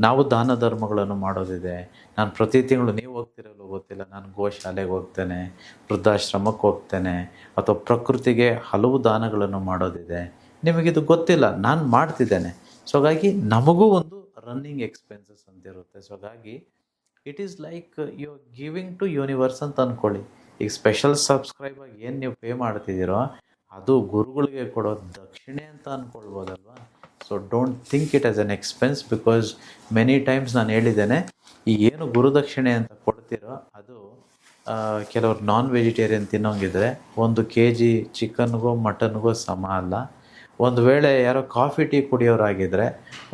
ನಾವು ದಾನ ಧರ್ಮಗಳನ್ನು ಮಾಡೋದಿದೆ. ನಾನು ಪ್ರತಿ ತಿಂಗಳು ನೀವು ಹೋಗ್ತಿರಲ್ಲೋ ಗೊತ್ತಿಲ್ಲ, ನಾನು ಗೋಶಾಲೆಗೆ ಹೋಗ್ತೇನೆ, ವೃದ್ಧಾಶ್ರಮಕ್ಕೆ ಹೋಗ್ತೇನೆ, ಅಥವಾ ಪ್ರಕೃತಿಗೆ ಹಲವು ದಾನಗಳನ್ನು ಮಾಡೋದಿದೆ. ನಿಮಗಿದು ಗೊತ್ತಿಲ್ಲ, ನಾನು ಮಾಡ್ತಿದ್ದೇನೆ. ಸೊ ಹಾಗಾಗಿ ನಮಗೂ ಒಂದು ರನ್ನಿಂಗ್ ಎಕ್ಸ್ಪೆನ್ಸಸ್ ಅಂತಿರುತ್ತೆ. ಸೊ ಹಾಗಾಗಿ it is like you are giving to universe ಅಂತ ಅಂದ್ಕೊಳ್ಳಿ. ಈಗ ಸ್ಪೆಷಲ್ ಸಬ್ಸ್ಕ್ರೈಬಾಗಿ ಏನು ನೀವು ಪೇ ಮಾಡ್ತಿದ್ದೀರೋ ಅದು ಗುರುಗಳಿಗೆ ಕೊಡೋ ದಕ್ಷಿಣೆ ಅಂತ ಅಂದ್ಕೊಳ್ಬೋದಲ್ವಾ. So don't think it as an expense, because many times ನಾನು ಹೇಳಿದ್ದೇನೆ, ಈ ಏನು ಗುರುದಕ್ಷಿಣೆ ಅಂತ ಕೊಡ್ತಿರೋ ಅದು ಕೆಲವರು ನಾನ್ ವೆಜಿಟೇರಿಯನ್ ತಿನ್ನೋಂಗಿದ್ರೆ 1 kg ಚಿಕನ್ಗೋ ಮಟನ್ಗೋ ಸಮ ಅಲ್ಲ. ಒಂದು ವೇಳೆ ಯಾರೋ ಕಾಫಿ ಟೀ ಕುಡಿಯೋರಾಗಿದ್ದರೆ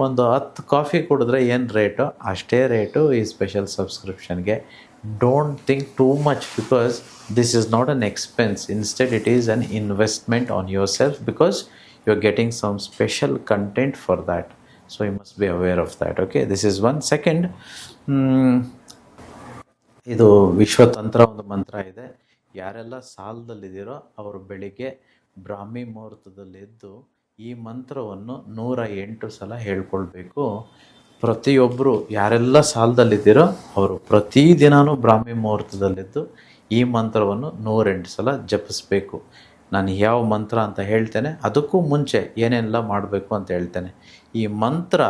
ಒಂದು 10 ಕಾಫಿ ಕುಡಿದ್ರೆ ಏನು ರೇಟು ಅಷ್ಟೇ ರೇಟು ಈ ಸ್ಪೆಷಲ್ ಸಬ್ಸ್ಕ್ರಿಪ್ಷನ್ಗೆ. Don't think too much, because this is not an expense. Instead it is an investment on yourself, because you are getting some special content for that. So you must be aware of that. Okay, this is one. Second, ಇದು ವಿಶ್ವತಂತ್ರ ಒಂದು ಮಂತ್ರ ಇದೆ. ಯಾರೆಲ್ಲ ಸಾಲದಲ್ಲಿದ್ದೀರೋ ಅವರು ಬೆಳಿಗ್ಗೆ ಬ್ರಾಹ್ಮಿ ಮುಹೂರ್ತದಲ್ಲಿ ಎದ್ದು ಈ ಮಂತ್ರವನ್ನು 108 ಸಲ ಹೇಳ್ಕೊಳ್ಬೇಕು. ಪ್ರತಿಯೊಬ್ಬರು ಯಾರೆಲ್ಲ ಸಾಲದಲ್ಲಿದ್ದೀರೋ ಅವರು ಪ್ರತಿದಿನವೂ ಬ್ರಾಹ್ಮಿ ಮುಹೂರ್ತದಲ್ಲಿದ್ದು ಈ ಮಂತ್ರವನ್ನು 108 ಸಲ ಜಪಿಸ್ಬೇಕು. ನಾನು ಯಾವ ಮಂತ್ರ ಅಂತ ಹೇಳ್ತೇನೆ, ಅದಕ್ಕೂ ಮುಂಚೆ ಏನೆಲ್ಲ ಮಾಡಬೇಕು ಅಂತ ಹೇಳ್ತೇನೆ. ಈ ಮಂತ್ರ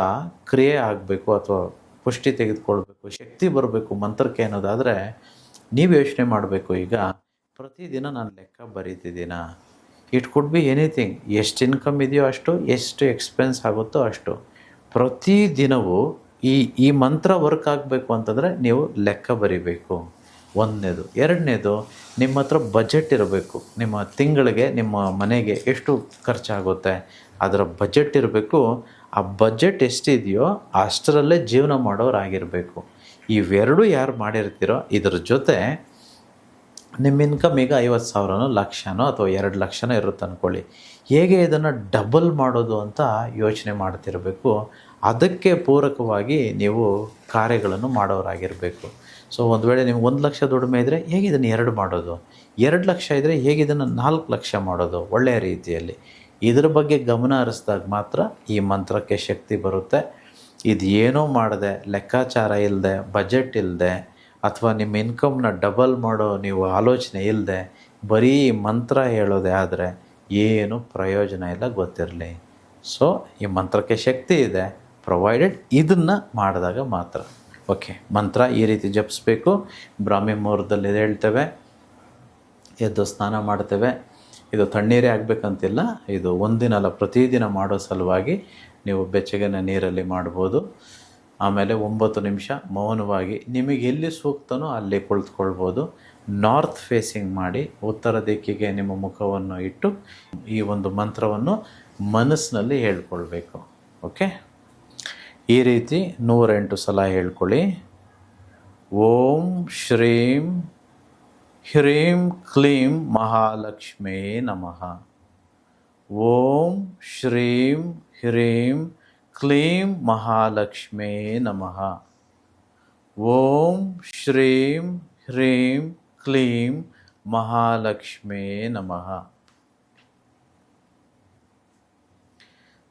ಕ್ರಿಯೆ ಆಗಬೇಕು ಅಥವಾ ಪುಷ್ಟಿ ತೆಗೆದುಕೊಳ್ಬೇಕು, ಶಕ್ತಿ ಬರಬೇಕು ಮಂತ್ರಕ್ಕೆ ಅನ್ನೋದಾದರೆ ನೀವು ಯೋಚನೆ ಮಾಡಬೇಕು. ಈಗ ಪ್ರತಿದಿನ ನಾನು ಲೆಕ್ಕ ಬರೀತಿದ್ದೀನ, ಇಟ್ ಕುಡ್ ಬಿ ಎನಿಥಿಂಗ್. ಎಷ್ಟು ಇನ್ಕಮ್ ಇದೆಯೋ ಅಷ್ಟು, ಎಷ್ಟು ಎಕ್ಸ್ಪೆನ್ಸ್ ಆಗುತ್ತೋ ಅಷ್ಟು. ಪ್ರತಿದಿನವೂ ಈ ಮಂತ್ರ ವರ್ಕ್ ಆಗಬೇಕು ಅಂತಂದರೆ ನೀವು ಲೆಕ್ಕ ಬರೀಬೇಕು, ಒಂದನೇದು. ಎರಡನೇದು, ನಿಮ್ಮ ಹತ್ರ ಬಜೆಟ್ ಇರಬೇಕು. ನಿಮ್ಮ ತಿಂಗಳಿಗೆ ನಿಮ್ಮ ಮನೆಗೆ ಎಷ್ಟು ಖರ್ಚಾಗುತ್ತೆ ಅದರ ಬಜೆಟ್ ಇರಬೇಕು. ಆ ಬಜೆಟ್ ಎಷ್ಟಿದೆಯೋ ಅಷ್ಟರಲ್ಲೇ ಜೀವನ ಮಾಡೋರಾಗಿರಬೇಕು. ಇವೆರಡೂ ಯಾರು ಮಾಡಿರ್ತೀರೋ ಇದರ ಜೊತೆ ನಿಮ್ಮ ಇನ್ಕಮ್ ಈಗ 50,000ನೋ ಲಕ್ಷನೋ ಅಥವಾ 2 ಲಕ್ಷನೋ ಇರುತ್ತೆ ಅಂದ್ಕೊಳ್ಳಿ. ಹೇಗೆ ಇದನ್ನು ಡಬಲ್ ಮಾಡೋದು ಅಂತ ಯೋಚನೆ ಮಾಡ್ತಿರಬೇಕು. ಅದಕ್ಕೆ ಪೂರಕವಾಗಿ ನೀವು ಕಾರ್ಯಗಳನ್ನು ಮಾಡೋರಾಗಿರಬೇಕು. ಸೊ ಒಂದು ವೇಳೆ ನಿಮ್ಗೆ 1 ಲಕ್ಷ ದುಡಿಮೆ ಇದ್ದರೆ ಹೇಗೆ ಇದನ್ನು 2 ಮಾಡೋದು, 2 ಲಕ್ಷ ಇದ್ದರೆ ಹೇಗೆ ಇದನ್ನು 4 ಲಕ್ಷ ಮಾಡೋದು ಒಳ್ಳೆಯ ರೀತಿಯಲ್ಲಿ. ಇದರ ಬಗ್ಗೆ ಗಮನ ಹರಿಸಿದಾಗ ಮಾತ್ರ ಈ ಮಂತ್ರಕ್ಕೆ ಶಕ್ತಿ ಬರುತ್ತೆ. ಇದು ಏನೋ ಮಾಡದೆ, ಲೆಕ್ಕಾಚಾರ ಇಲ್ಲದೆ, ಬಜೆಟ್ ಇಲ್ಲದೆ, ಅಥವಾ ನಿಮ್ಮ ಇನ್ಕಮ್ನ ಡಬಲ್ ಮಾಡೋ ನೀವು ಆಲೋಚನೆ ಇಲ್ಲದೆ ಬರೀ ಮಂತ್ರ ಹೇಳೋದೇ ಆದರೆ ಏನು ಪ್ರಯೋಜನ ಇಲ್ಲ, ಗೊತ್ತಿರಲಿ. ಸೊ ಈ ಮಂತ್ರಕ್ಕೆ ಶಕ್ತಿ ಇದೆ, ಪ್ರೊವೈಡೆಡ್ ಇದನ್ನು ಮಾಡಿದಾಗ ಮಾತ್ರ. ಓಕೆ, ಮಂತ್ರ ಈ ರೀತಿ ಜಪಿಸ್ಬೇಕು. ಬ್ರಾಹ್ಮಿ ಮುಹೂರ್ತದಲ್ಲಿ ಹೇಳ್ತೇವೆ, ಎದ್ದು ಸ್ನಾನ ಮಾಡ್ತೇವೆ. ಇದು ತಣ್ಣೀರೇ ಆಗಬೇಕಂತಿಲ್ಲ, ಇದು ಒಂದಿನಲ್ಲ ಪ್ರತಿದಿನ ಮಾಡೋ ಸಲುವಾಗಿ ನೀವು ಬೆಚ್ಚಗಿನ ನೀರಲ್ಲಿ ಮಾಡ್ಬೋದು. ಆಮೇಲೆ 9 ನಿಮಿಷ ಮೌನವಾಗಿ ನಿಮಗೆ ಎಲ್ಲಿ ಸೂಕ್ತನೋ ಅಲ್ಲಿ ಕುಳಿತುಕೊಳ್ಬೋದು. ನಾರ್ತ್ ಫೇಸಿಂಗ್ ಮಾಡಿ ಉತ್ತರ ದಿಕ್ಕಿಗೆ ನಿಮ್ಮ ಮುಖವನ್ನು ಇಟ್ಟು ಈ ಒಂದು ಮಂತ್ರವನ್ನು ಮನಸ್ಸಿನಲ್ಲಿ ಹೇಳ್ಕೊಳ್ಬೇಕು. ಓಕೆ, ಈ ರೀತಿ 108 ಸಲ ಹೇಳ್ಕೊಳ್ಳಿ. ಓಂ ಶ್ರೀಂ ಹ್ರೀಂ ಕ್ಲೀಂ ಮಹಾಲಕ್ಷ್ಮೇ ನಮಃ. ಓಂ ಶ್ರೀಂ ಹ್ರೀಂ ಕ್ಲೀಂ ಮಹಾಲಕ್ಷ್ಮೇ ನಮಃ. ಓಂ ಶ್ರೀಂ ಹ್ರೀಂ ಕ್ಲೀಂ ಮಹಾಲಕ್ಷ್ಮೇ ನಮಃ.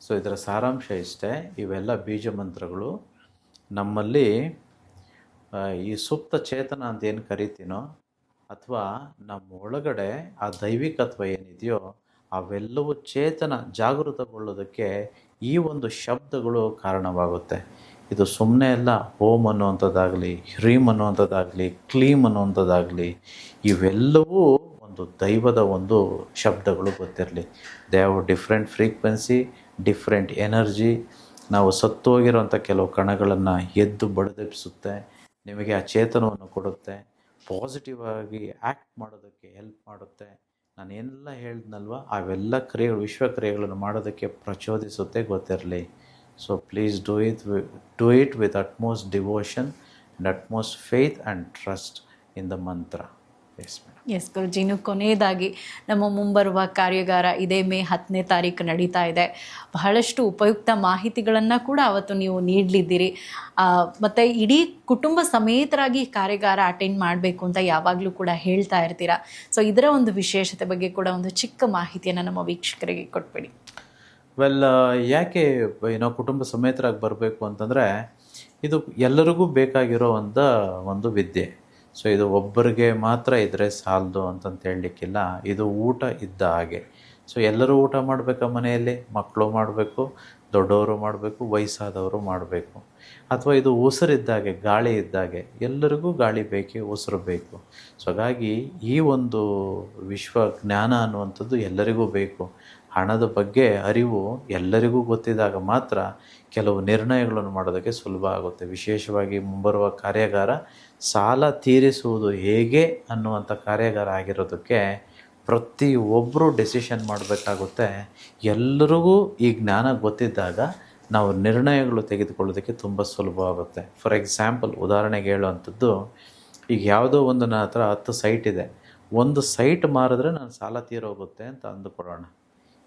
ಸೊ ಇದರ ಸಾರಾಂಶ ಇಷ್ಟೇ. ಇವೆಲ್ಲ ಬೀಜ ಮಂತ್ರಗಳು ನಮ್ಮಲ್ಲಿ ಈ ಸುಪ್ತ ಚೇತನ ಅಂತ ಏನು ಕರಿತೀನೋ ಅಥವಾ ನಮ್ಮ ಒಳಗಡೆ ಆ ದೈವಿಕತ್ವ ಏನಿದೆಯೋ ಅವೆಲ್ಲವೂ ಚೇತನ ಜಾಗೃತಗೊಳ್ಳೋದಕ್ಕೆ ಈ ಒಂದು ಶಬ್ದಗಳು ಕಾರಣವಾಗುತ್ತೆ. ಇದು ಸುಮ್ಮನೆ ಎಲ್ಲ ಓಂ ಅನ್ನುವಂಥದ್ದಾಗಲಿ, ಹ್ರೀಂ ಅನ್ನುವಂಥದ್ದಾಗಲಿ, ಕ್ಲೀಮ್ ಅನ್ನುವಂಥದ್ದಾಗಲಿ, ಇವೆಲ್ಲವೂ ಒಂದು ದೈವದ ಒಂದು ಶಬ್ದಗಳು. ಗೊತ್ತಿರಲಿ, they have different frequency, different energy. ನಾವು ಸತ್ತೋಗಿರೋಂಥ ಕೆಲವು ಕಣಗಳನ್ನು ಎದ್ದು ಬಡಿದೆಬ್ಬಿಸುತ್ತೆ, ನಿಮಗೆ ಆ ಚೇತನವನ್ನು ಕೊಡುತ್ತೆ, ಪಾಸಿಟಿವ್ ಆಗಿ ಆ್ಯಕ್ಟ್ ಮಾಡೋದಕ್ಕೆ ಹೆಲ್ಪ್ ಮಾಡುತ್ತೆ. ನಾನೇನೆಲ್ಲ ಹೇಳಿದ್ನಲ್ವ ಅವೆಲ್ಲ ಕ್ರಿಯೆಗಳು, ವಿಶ್ವ ಕ್ರಿಯೆಗಳನ್ನು ಮಾಡೋದಕ್ಕೆ ಪ್ರಚೋದಿಸುತ್ತೆ. ಗೊತ್ತಿರಲಿ. So please do it with utmost devotion and utmost faith and trust in the mantra. Yes madam. Yes Guruji, ಇನ್ನು ಕೊನೆಯದಾಗಿ ನಮ್ಮ ಮುಂಬರುವ ಕಾರ್ಯಾಗಾರ ಇದೇ ಮೇ 10ನೇ ತಾರೀಕು ನಡೀತಾ ಇದೆ. ಬಹಳಷ್ಟು ಉಪಯುಕ್ತ ಮಾಹಿತಿಗಳನ್ನು ಕೂಡ ಅವತ್ತು ನೀವು ನೀಡಲಿದ್ದೀರಿ. ಮತ್ತು ಇಡೀ ಕುಟುಂಬ ಸಮೇತರಾಗಿ ಕಾರ್ಯಾಗಾರ ಅಟೆಂಡ್ ಮಾಡಬೇಕು ಅಂತ ಯಾವಾಗಲೂ ಕೂಡ ಹೇಳ್ತಾ ಇರ್ತೀರಾ. ಸೊ ಇದರ ಒಂದು ವಿಶೇಷತೆ ಬಗ್ಗೆ ಕೂಡ ಒಂದು ಚಿಕ್ಕ ಮಾಹಿತಿಯನ್ನು ನಮ್ಮ ವೀಕ್ಷಕರಿಗೆ ಕೊಟ್ಬಿಡಿ. ಯಾಕೆ ಕುಟುಂಬ ಸಮೇತರಾಗಿ ಬರಬೇಕು ಅಂತಂದರೆ, ಇದು ಎಲ್ಲರಿಗೂ ಬೇಕಾಗಿರೋ ಒಂದು ವಿದ್ಯೆ. ಸೊ ಇದು ಒಬ್ಬರಿಗೆ ಮಾತ್ರ ಇದ್ದರೆ ಸಾಲದು ಅಂತಂತ ಹೇಳಲಿಕ್ಕಿಲ್ಲ. ಇದು ಊಟ ಇದ್ದ ಹಾಗೆ. ಸೊ ಎಲ್ಲರೂ ಊಟ ಮಾಡಬೇಕಾ ಮನೆಯಲ್ಲಿ? ಮಕ್ಕಳು ಮಾಡಬೇಕು, ದೊಡ್ಡವರು ಮಾಡಬೇಕು, ವಯಸ್ಸಾದವರು ಮಾಡಬೇಕು. ಅಥವಾ ಇದು ಉಸಿರಿದ್ದಾಗೆ, ಗಾಳಿ ಇದ್ದಾಗೆ, ಎಲ್ಲರಿಗೂ ಗಾಳಿ ಬೇಕೇ, ಉಸಿರು ಬೇಕು. ಸೊ ಹಾಗಾಗಿ ಈ ಒಂದು ವಿಶ್ವ ಜ್ಞಾನ ಅನ್ನುವಂಥದ್ದು ಎಲ್ಲರಿಗೂ ಬೇಕು. ಹಣದ ಬಗ್ಗೆ ಅರಿವು ಎಲ್ಲರಿಗೂ ಗೊತ್ತಿದ್ದಾಗ ಮಾತ್ರ ಕೆಲವು ನಿರ್ಣಯಗಳನ್ನು ಮಾಡೋದಕ್ಕೆ ಸುಲಭ ಆಗುತ್ತೆ. ವಿಶೇಷವಾಗಿ ಮುಂಬರುವ ಕಾರ್ಯಾಗಾರ ಸಾಲ ತೀರಿಸುವುದು ಹೇಗೆ ಅನ್ನುವಂಥ ಕಾರ್ಯಾಗಾರ ಆಗಿರೋದಕ್ಕೆ ಪ್ರತಿಯೊಬ್ಬರು ಡೆಸಿಷನ್ ಮಾಡಬೇಕಾಗುತ್ತೆ. ಎಲ್ಲರಿಗೂ ಈ ಜ್ಞಾನ ಗೊತ್ತಿದ್ದಾಗ ನಾವು ನಿರ್ಣಯಗಳು ತೆಗೆದುಕೊಳ್ಳೋದಕ್ಕೆ ತುಂಬ ಸುಲಭ ಆಗುತ್ತೆ. ಫಾರ್ ಎಕ್ಸಾಂಪಲ್, ಉದಾಹರಣೆಗೆ ಹೇಳುವಂಥದ್ದು, ಈಗ ಯಾವುದೋ ಒಂದು ನನ್ನ ಹತ್ರ 10 ಸೈಟ್ ಇದೆ. ಒಂದು ಸೈಟ್ ಮಾರಿದ್ರೆ ನಾನು ಸಾಲ ತೀರೋಗುತ್ತೆ ಅಂತ ಅಂದುಕೊಳ್ಳೋಣ.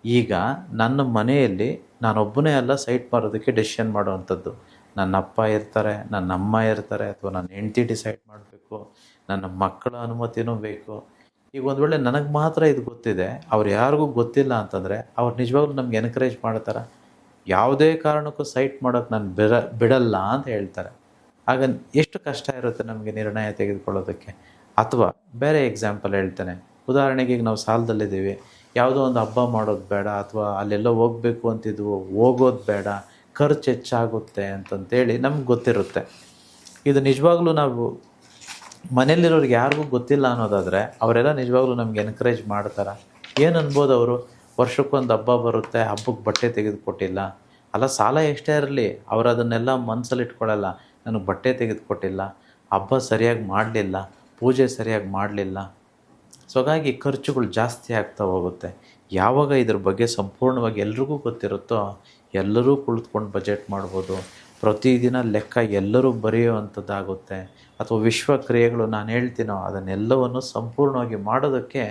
ಈಗ ನನ್ನ ಮನೆಯಲ್ಲಿ ನಾನೊಬ್ಬನೇ ಅಲ್ಲ ಸೈಟ್ ಮಾರೋದಕ್ಕೆ ಡೆಸಿಷನ್ ಮಾಡುವಂಥದ್ದು. ನನ್ನ ಅಪ್ಪ ಇರ್ತಾರೆ, ನನ್ನ ಅಮ್ಮ ಇರ್ತಾರೆ, ಅಥವಾ ನನ್ನ ಹೆಂಡತಿ ಡಿಸೈಡ್ ಮಾಡಬೇಕು, ನನ್ನ ಮಕ್ಕಳ ಅನುಮತಿನೂ ಬೇಕು. ಈಗ ಒಂದು ವೇಳೆ ನನಗೆ ಮಾತ್ರ ಇದು ಗೊತ್ತಿದೆ, ಅವ್ರು ಯಾರಿಗೂ ಗೊತ್ತಿಲ್ಲ ಅಂತಂದರೆ ಅವ್ರು ನಿಜವಾಗ್ಲೂ ನಮ್ಗೆ ಎನ್ಕರೇಜ್ ಮಾಡ್ತಾರೆ. ಯಾವುದೇ ಕಾರಣಕ್ಕೂ ಸೈಟ್ ಮಾಡೋಕ್ಕೆ ನಾನು ಬಿಡಲ್ಲ ಅಂತ ಹೇಳ್ತಾರೆ. ಆಗ ಎಷ್ಟು ಕಷ್ಟ ಇರುತ್ತೆ ನಮಗೆ ನಿರ್ಣಯ ತೆಗೆದುಕೊಳ್ಳೋದಕ್ಕೆ. ಅಥವಾ ಬೇರೆ ಎಕ್ಸಾಂಪಲ್ ಹೇಳ್ತೇನೆ. ಉದಾಹರಣೆಗೆ ಈಗ ನಾವು ಸಾಲದಲ್ಲಿದ್ದೀವಿ, ಯಾವುದೋ ಒಂದು ಹಬ್ಬ ಮಾಡೋದು ಬೇಡ, ಅಥವಾ ಅಲ್ಲೆಲ್ಲೋ ಹೋಗಬೇಕು ಅಂತಿದ್ವು, ಹೋಗೋದು ಬೇಡ, ಖರ್ಚು ಹೆಚ್ಚಾಗುತ್ತೆ ಅಂತಂತೇಳಿ ನಮ್ಗೆ ಗೊತ್ತಿರುತ್ತೆ. ಇದು ನಿಜವಾಗ್ಲೂ ನಾವು ಮನೇಲಿರೋರಿಗೆ ಯಾರಿಗೂ ಗೊತ್ತಿಲ್ಲ ಅನ್ನೋದಾದರೆ ಅವರೆಲ್ಲ ನಿಜವಾಗ್ಲೂ ನಮ್ಗೆ ಎನ್ಕರೇಜ್ ಮಾಡ್ತಾರೆ. ಏನು ಅನ್ಬೋದು ಅವರು? ವರ್ಷಕ್ಕೊಂದು ಹಬ್ಬ ಬರುತ್ತೆ, ಹಬ್ಬಕ್ಕೆ ಬಟ್ಟೆ ತೆಗೆದುಕೊಟ್ಟಿಲ್ಲ. ಅಲ್ಲ, ಸಾಲ ಎಷ್ಟೇ ಇರಲಿ, ಅವರು ಅದನ್ನೆಲ್ಲ ಮನಸ್ಸಲ್ಲಿ ಇಟ್ಕೊಳ್ಳಲ್ಲ. ನನಗೆ ಬಟ್ಟೆ ತೆಗೆದುಕೊಟ್ಟಿಲ್ಲ, ಹಬ್ಬ ಸರಿಯಾಗಿ ಮಾಡಲಿಲ್ಲ, ಪೂಜೆ ಸರಿಯಾಗಿ ಮಾಡಲಿಲ್ಲ. ಸೊ ಹಾಗಾಗಿ ಖರ್ಚುಗಳು ಜಾಸ್ತಿ ಆಗ್ತಾ ಹೋಗುತ್ತೆ. ಯಾವಾಗ ಇದ್ರ ಬಗ್ಗೆ ಸಂಪೂರ್ಣವಾಗಿ ಎಲ್ರಿಗೂ ಗೊತ್ತಿರುತ್ತೋ ಎಲ್ಲರೂ ಕುಳಿತುಕೊಂಡು ಬಜೆಟ್ ಮಾಡ್ಬೋದು. ಪ್ರತಿದಿನ ಲೆಕ್ಕ ಎಲ್ಲರೂ ಬರೆಯುವಂಥದ್ದಾಗುತ್ತೆ. ಅಥವಾ ವಿಶ್ವ ಕ್ರಿಯೆಗಳು ನಾನು ಹೇಳ್ತೀನೋ ಅದನ್ನೆಲ್ಲವನ್ನು ಸಂಪೂರ್ಣವಾಗಿ ಮಾಡೋದಕ್ಕೆ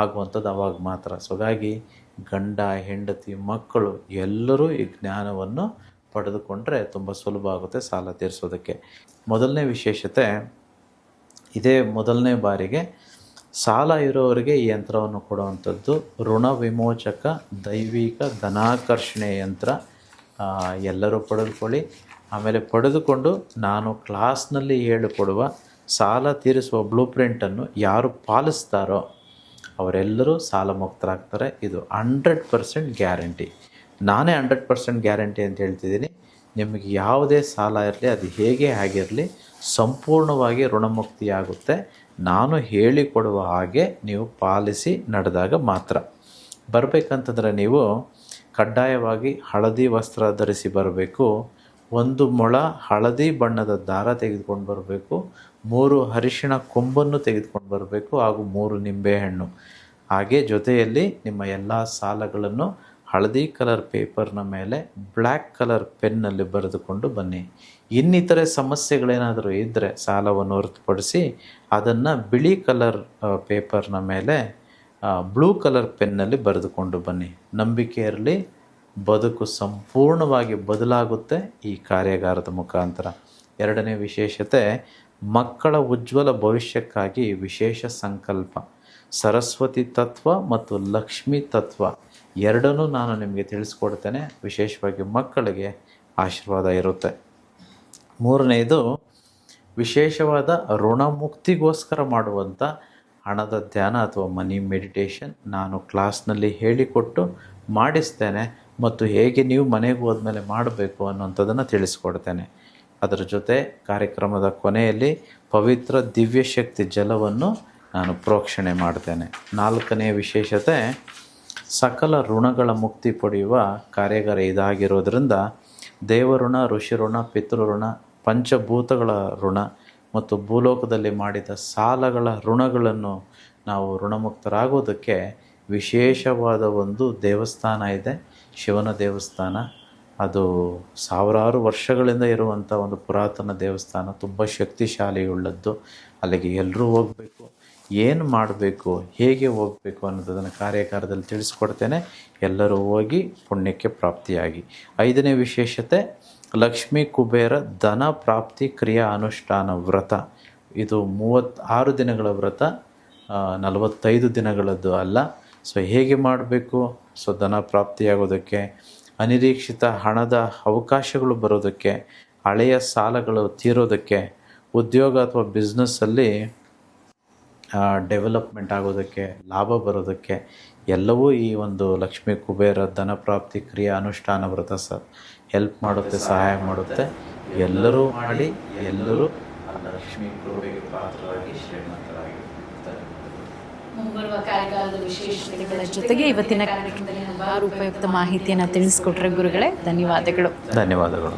ಆಗುವಂಥದ್ದು ಅವಾಗ ಮಾತ್ರ. ಸೊ ಹಾಗಾಗಿ ಗಂಡ, ಹೆಂಡತಿ, ಮಕ್ಕಳು ಎಲ್ಲರೂ ಈ ಜ್ಞಾನವನ್ನು ಪಡೆದುಕೊಂಡ್ರೆ ತುಂಬ ಸುಲಭ ಆಗುತ್ತೆ ಸಾಲ ತೀರಿಸೋದಕ್ಕೆ. ಮೊದಲನೇ ವಿಶೇಷತೆ, ಇದೇ ಮೊದಲನೇ ಬಾರಿಗೆ ಸಾಲ ಇರೋರಿಗೆ ಈ ಯಂತ್ರವನ್ನು ಕೊಡುವಂಥದ್ದು. ಋಣ ವಿಮೋಚಕ ದೈವಿಕ ಧನಾಕರ್ಷಣೆ ಯಂತ್ರ. ಎಲ್ಲರೂ ಪಡೆದುಕೊಳ್ಳಿ. ಆಮೇಲೆ ಪಡೆದುಕೊಂಡು ನಾನು ಕ್ಲಾಸ್ನಲ್ಲಿ ಹೇಳಿಕೊಡುವ ಸಾಲ ತೀರಿಸುವ ಬ್ಲೂ ಪ್ರಿಂಟನ್ನು ಯಾರು ಪಾಲಿಸ್ತಾರೋ ಅವರೆಲ್ಲರೂ ಸಾಲ ಮುಕ್ತರಾಗ್ತಾರೆ. ಇದು 100% ಗ್ಯಾರಂಟಿ. ನಾನೇ 100% ಗ್ಯಾರಂಟಿ ಅಂತ ಹೇಳ್ತಿದ್ದೀನಿ. ನಿಮಗೆ ಯಾವುದೇ ಸಾಲ ಇರಲಿ, ಅದು ಹೇಗೆ ಆಗಿರಲಿ, ಸಂಪೂರ್ಣವಾಗಿ ಋಣಮುಕ್ತಿಯಾಗುತ್ತೆ. ನಾನು ಹೇಳಿಕೊಡುವ ಹಾಗೆ ನೀವು ಪಾಲಿಸಿ ನಡೆದಾಗ ಮಾತ್ರ. ಬರಬೇಕಂತಂದರೆ ನೀವು ಕಡ್ಡಾಯವಾಗಿ ಹಳದಿ ವಸ್ತ್ರ ಧರಿಸಿ ಬರಬೇಕು. 1 ಮೊಳ ಹಳದಿ ಬಣ್ಣದ ದಾರ ತೆಗೆದುಕೊಂಡು ಬರಬೇಕು. 3 ಅರಿಶಿಣ ಕೊಂಬನ್ನು ತೆಗೆದುಕೊಂಡು ಬರಬೇಕು, ಹಾಗೂ 3 ನಿಂಬೆಹಣ್ಣು. ಹಾಗೆ ಜೊತೆಯಲ್ಲಿ ನಿಮ್ಮ ಎಲ್ಲ ಸಾಲಗಳನ್ನು ಹಳದಿ ಕಲರ್ ಪೇಪರ್ನ ಮೇಲೆ ಬ್ಲ್ಯಾಕ್ ಕಲರ್ ಪೆನ್ನಲ್ಲಿ ಬರೆದುಕೊಂಡು ಬನ್ನಿ. ಇನ್ನಿತರೆ ಸಮಸ್ಯೆಗಳೇನಾದರೂ ಇದ್ದರೆ ಸಾಲವನ್ನು ಹೊರತುಪಡಿಸಿ ಅದನ್ನು ಬಿಳಿ ಕಲರ್ ಪೇಪರ್ನ ಮೇಲೆ ಬ್ಲೂ ಕಲರ್ ಪೆನ್ನಲ್ಲಿ ಬರೆದುಕೊಂಡು ಬನ್ನಿ. ನಂಬಿಕೆ ಇರಲಿ, ಬದುಕು ಸಂಪೂರ್ಣವಾಗಿ ಬದಲಾಗುತ್ತೆ ಈ ಕಾರ್ಯಾಗಾರದ ಮುಖಾಂತರ. ಎರಡನೇ ವಿಶೇಷತೆ, ಮಕ್ಕಳ ಉಜ್ವಲ ಭವಿಷ್ಯಕ್ಕಾಗಿ ವಿಶೇಷ ಸಂಕಲ್ಪ. ಸರಸ್ವತಿ ತತ್ವ ಮತ್ತು ಲಕ್ಷ್ಮಿ ತತ್ವ ಎರಡನ್ನೂ ನಾನು ನಿಮಗೆ ತಿಳಿಸ್ಕೊಡ್ತೇನೆ. ವಿಶೇಷವಾಗಿ ಮಕ್ಕಳಿಗೆ ಆಶೀರ್ವಾದ ಇರುತ್ತೆ. ಮೂರನೆಯದು, ವಿಶೇಷವಾದ ಋಣಮುಕ್ತಿಗೋಸ್ಕರ ಮಾಡುವಂಥ ಹಣದ ಧ್ಯಾನ ಅಥವಾ ಮನಿ ಮೆಡಿಟೇಷನ್ ನಾನು ಕ್ಲಾಸ್ನಲ್ಲಿ ಹೇಳಿಕೊಟ್ಟು ಮಾಡಿಸ್ತೇನೆ ಮತ್ತು ಹೇಗೆ ನೀವು ಮನೆಗೆ ಹೋದ್ಮೇಲೆ ಮಾಡಬೇಕು ಅನ್ನೋಂಥದ್ದನ್ನು ತಿಳಿಸ್ಕೊಡ್ತೇನೆ. ಅದರ ಜೊತೆ ಕಾರ್ಯಕ್ರಮದ ಕೊನೆಯಲ್ಲಿ ಪವಿತ್ರ ದಿವ್ಯಶಕ್ತಿ ಜಲವನ್ನು ನಾನು ಪ್ರೋಕ್ಷಣೆ ಮಾಡ್ತೇನೆ. ನಾಲ್ಕನೆಯ ವಿಶೇಷತೆ, ಸಕಲ ಋಣಗಳ ಮುಕ್ತಿ ಪಡೆಯುವ ಕಾರ್ಯಾಗಾರ ಇದಾಗಿರೋದ್ರಿಂದ ದೇವಋಣ, ಋಷಿಋಣ, ಪಿತೃಋಣ, ಪಂಚಭೂತಗಳ ಋಣ ಮತ್ತು ಭೂಲೋಕದಲ್ಲಿ ಮಾಡಿದ ಸಾಲಗಳ ಋಣಗಳನ್ನು ನಾವು ಋಣಮುಕ್ತರಾಗೋದಕ್ಕೆ ವಿಶೇಷವಾದ ಒಂದು ದೇವಸ್ಥಾನ ಇದೆ, ಶಿವನ ದೇವಸ್ಥಾನ. ಅದು ಸಾವಿರಾರು ವರ್ಷಗಳಿಂದ ಇರುವಂಥ ಒಂದು ಪುರಾತನ ದೇವಸ್ಥಾನ, ತುಂಬ ಶಕ್ತಿಶಾಲಿಯುಳ್ಳದ್ದು. ಅಲ್ಲಿಗೆ ಎಲ್ಲರೂ ಹೋಗಬೇಕು. ಏನು ಮಾಡಬೇಕು, ಹೇಗೆ ಹೋಗಬೇಕು ಅನ್ನೋದನ್ನು ಕಾರ್ಯಾಗಾರದಲ್ಲಿ ತಿಳಿಸ್ಕೊಡ್ತೇನೆ. ಎಲ್ಲರೂ ಹೋಗಿ ಪುಣ್ಯಕ್ಕೆ ಪ್ರಾಪ್ತಿಯಾಗಿ. ಐದನೇ ವಿಶೇಷತೆ, ಲಕ್ಷ್ಮೀ ಕುಬೇರ ಧನ ಪ್ರಾಪ್ತಿ ಕ್ರಿಯಾ ಅನುಷ್ಠಾನ ವ್ರತ. ಇದು 36 ದಿನಗಳ ವ್ರತ, 45 ದಿನಗಳದ್ದು ಅಲ್ಲ. ಸೊ ಹೇಗೆ ಮಾಡಬೇಕು? ಸೊ ಧನ ಪ್ರಾಪ್ತಿಯಾಗೋದಕ್ಕೆ, ಅನಿರೀಕ್ಷಿತ ಹಣದ ಅವಕಾಶಗಳು ಬರೋದಕ್ಕೆ, ಹಳೆಯ ಸಾಲಗಳು ತೀರೋದಕ್ಕೆ, ಉದ್ಯೋಗ ಅಥವಾ ಬಿಸ್ನೆಸ್ಸಲ್ಲಿ ಡೆವಲಪ್ಮೆಂಟ್ ಆಗೋದಕ್ಕೆ, ಲಾಭ ಬರೋದಕ್ಕೆ ಎಲ್ಲವೂ ಈ ಒಂದು ಲಕ್ಷ್ಮೀ ಕುಬೇರ ಧನ ಪ್ರಾಪ್ತಿ ಕ್ರಿಯಾ ಅನುಷ್ಠಾನ ವ್ರತ ಹೆಲ್ಪ್ ಮಾಡುತ್ತೆ, ಸಹಾಯ ಮಾಡುತ್ತೆ. ಎಲ್ಲರೂ ಮಾಡಿ, ಎಲ್ಲರೂ ಲಕ್ಷ್ಮೀ ಕೃಪೆಗೆ ಪಾತ್ರರಾಗಿ ಶ್ರೀಮಂತರಾಗಿರ್ತಾರೆ. ಮುಂಬರುವ ಕಾರ್ಯಕಾಲದ ವಿಶೇಷತೆಗಳ ಜೊತೆಗೆ ಇವತ್ತಿನ ಕಾರ್ಯಕ್ರಮದಲ್ಲಿ ಹಲವಾರು ಉಪಯುಕ್ತ ಮಾಹಿತಿಯನ್ನು ತಿಳಿಸ್ಕೊಟ್ರೆ ಗುರುಗಳೇ, ಧನ್ಯವಾದಗಳು. ಧನ್ಯವಾದಗಳು.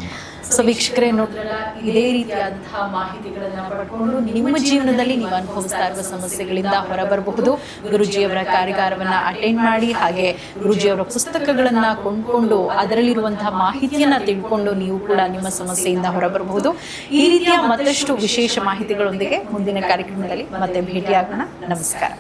ಸೊ ವೀಕ್ಷಕರೇ, ನೋಡಿದ್ರಲ್ಲ, ಇದೇ ರೀತಿಯಾದಂತಹ ಮಾಹಿತಿಗಳನ್ನು ಪಡ್ಕೊಂಡು ನಿಮ್ಮ ಜೀವನದಲ್ಲಿ ನೀವು ಅನುಭವಿಸ್ತಾ ಇರುವ ಸಮಸ್ಯೆಗಳಿಂದ ಹೊರಬರಬಹುದು. ಗುರುಜಿಯವರ ಕಾರ್ಯಾಗಾರವನ್ನು ಅಟೆಂಡ್ ಮಾಡಿ, ಹಾಗೆ ಗುರುಜಿಯವರ ಪುಸ್ತಕಗಳನ್ನು ಕೊಂಡ್ಕೊಂಡು ಅದರಲ್ಲಿರುವಂತಹ ಮಾಹಿತಿಯನ್ನು ತಿಳ್ಕೊಂಡು ನೀವು ಕೂಡ ನಿಮ್ಮ ಸಮಸ್ಯೆಯಿಂದ ಹೊರಬರಬಹುದು. ಈ ರೀತಿಯ ಮತ್ತಷ್ಟು ವಿಶೇಷ ಮಾಹಿತಿಗಳೊಂದಿಗೆ ಮುಂದಿನ ಕಾರ್ಯಕ್ರಮದಲ್ಲಿ ಮತ್ತೆ ಭೇಟಿಯಾಗೋಣ. ನಮಸ್ಕಾರ.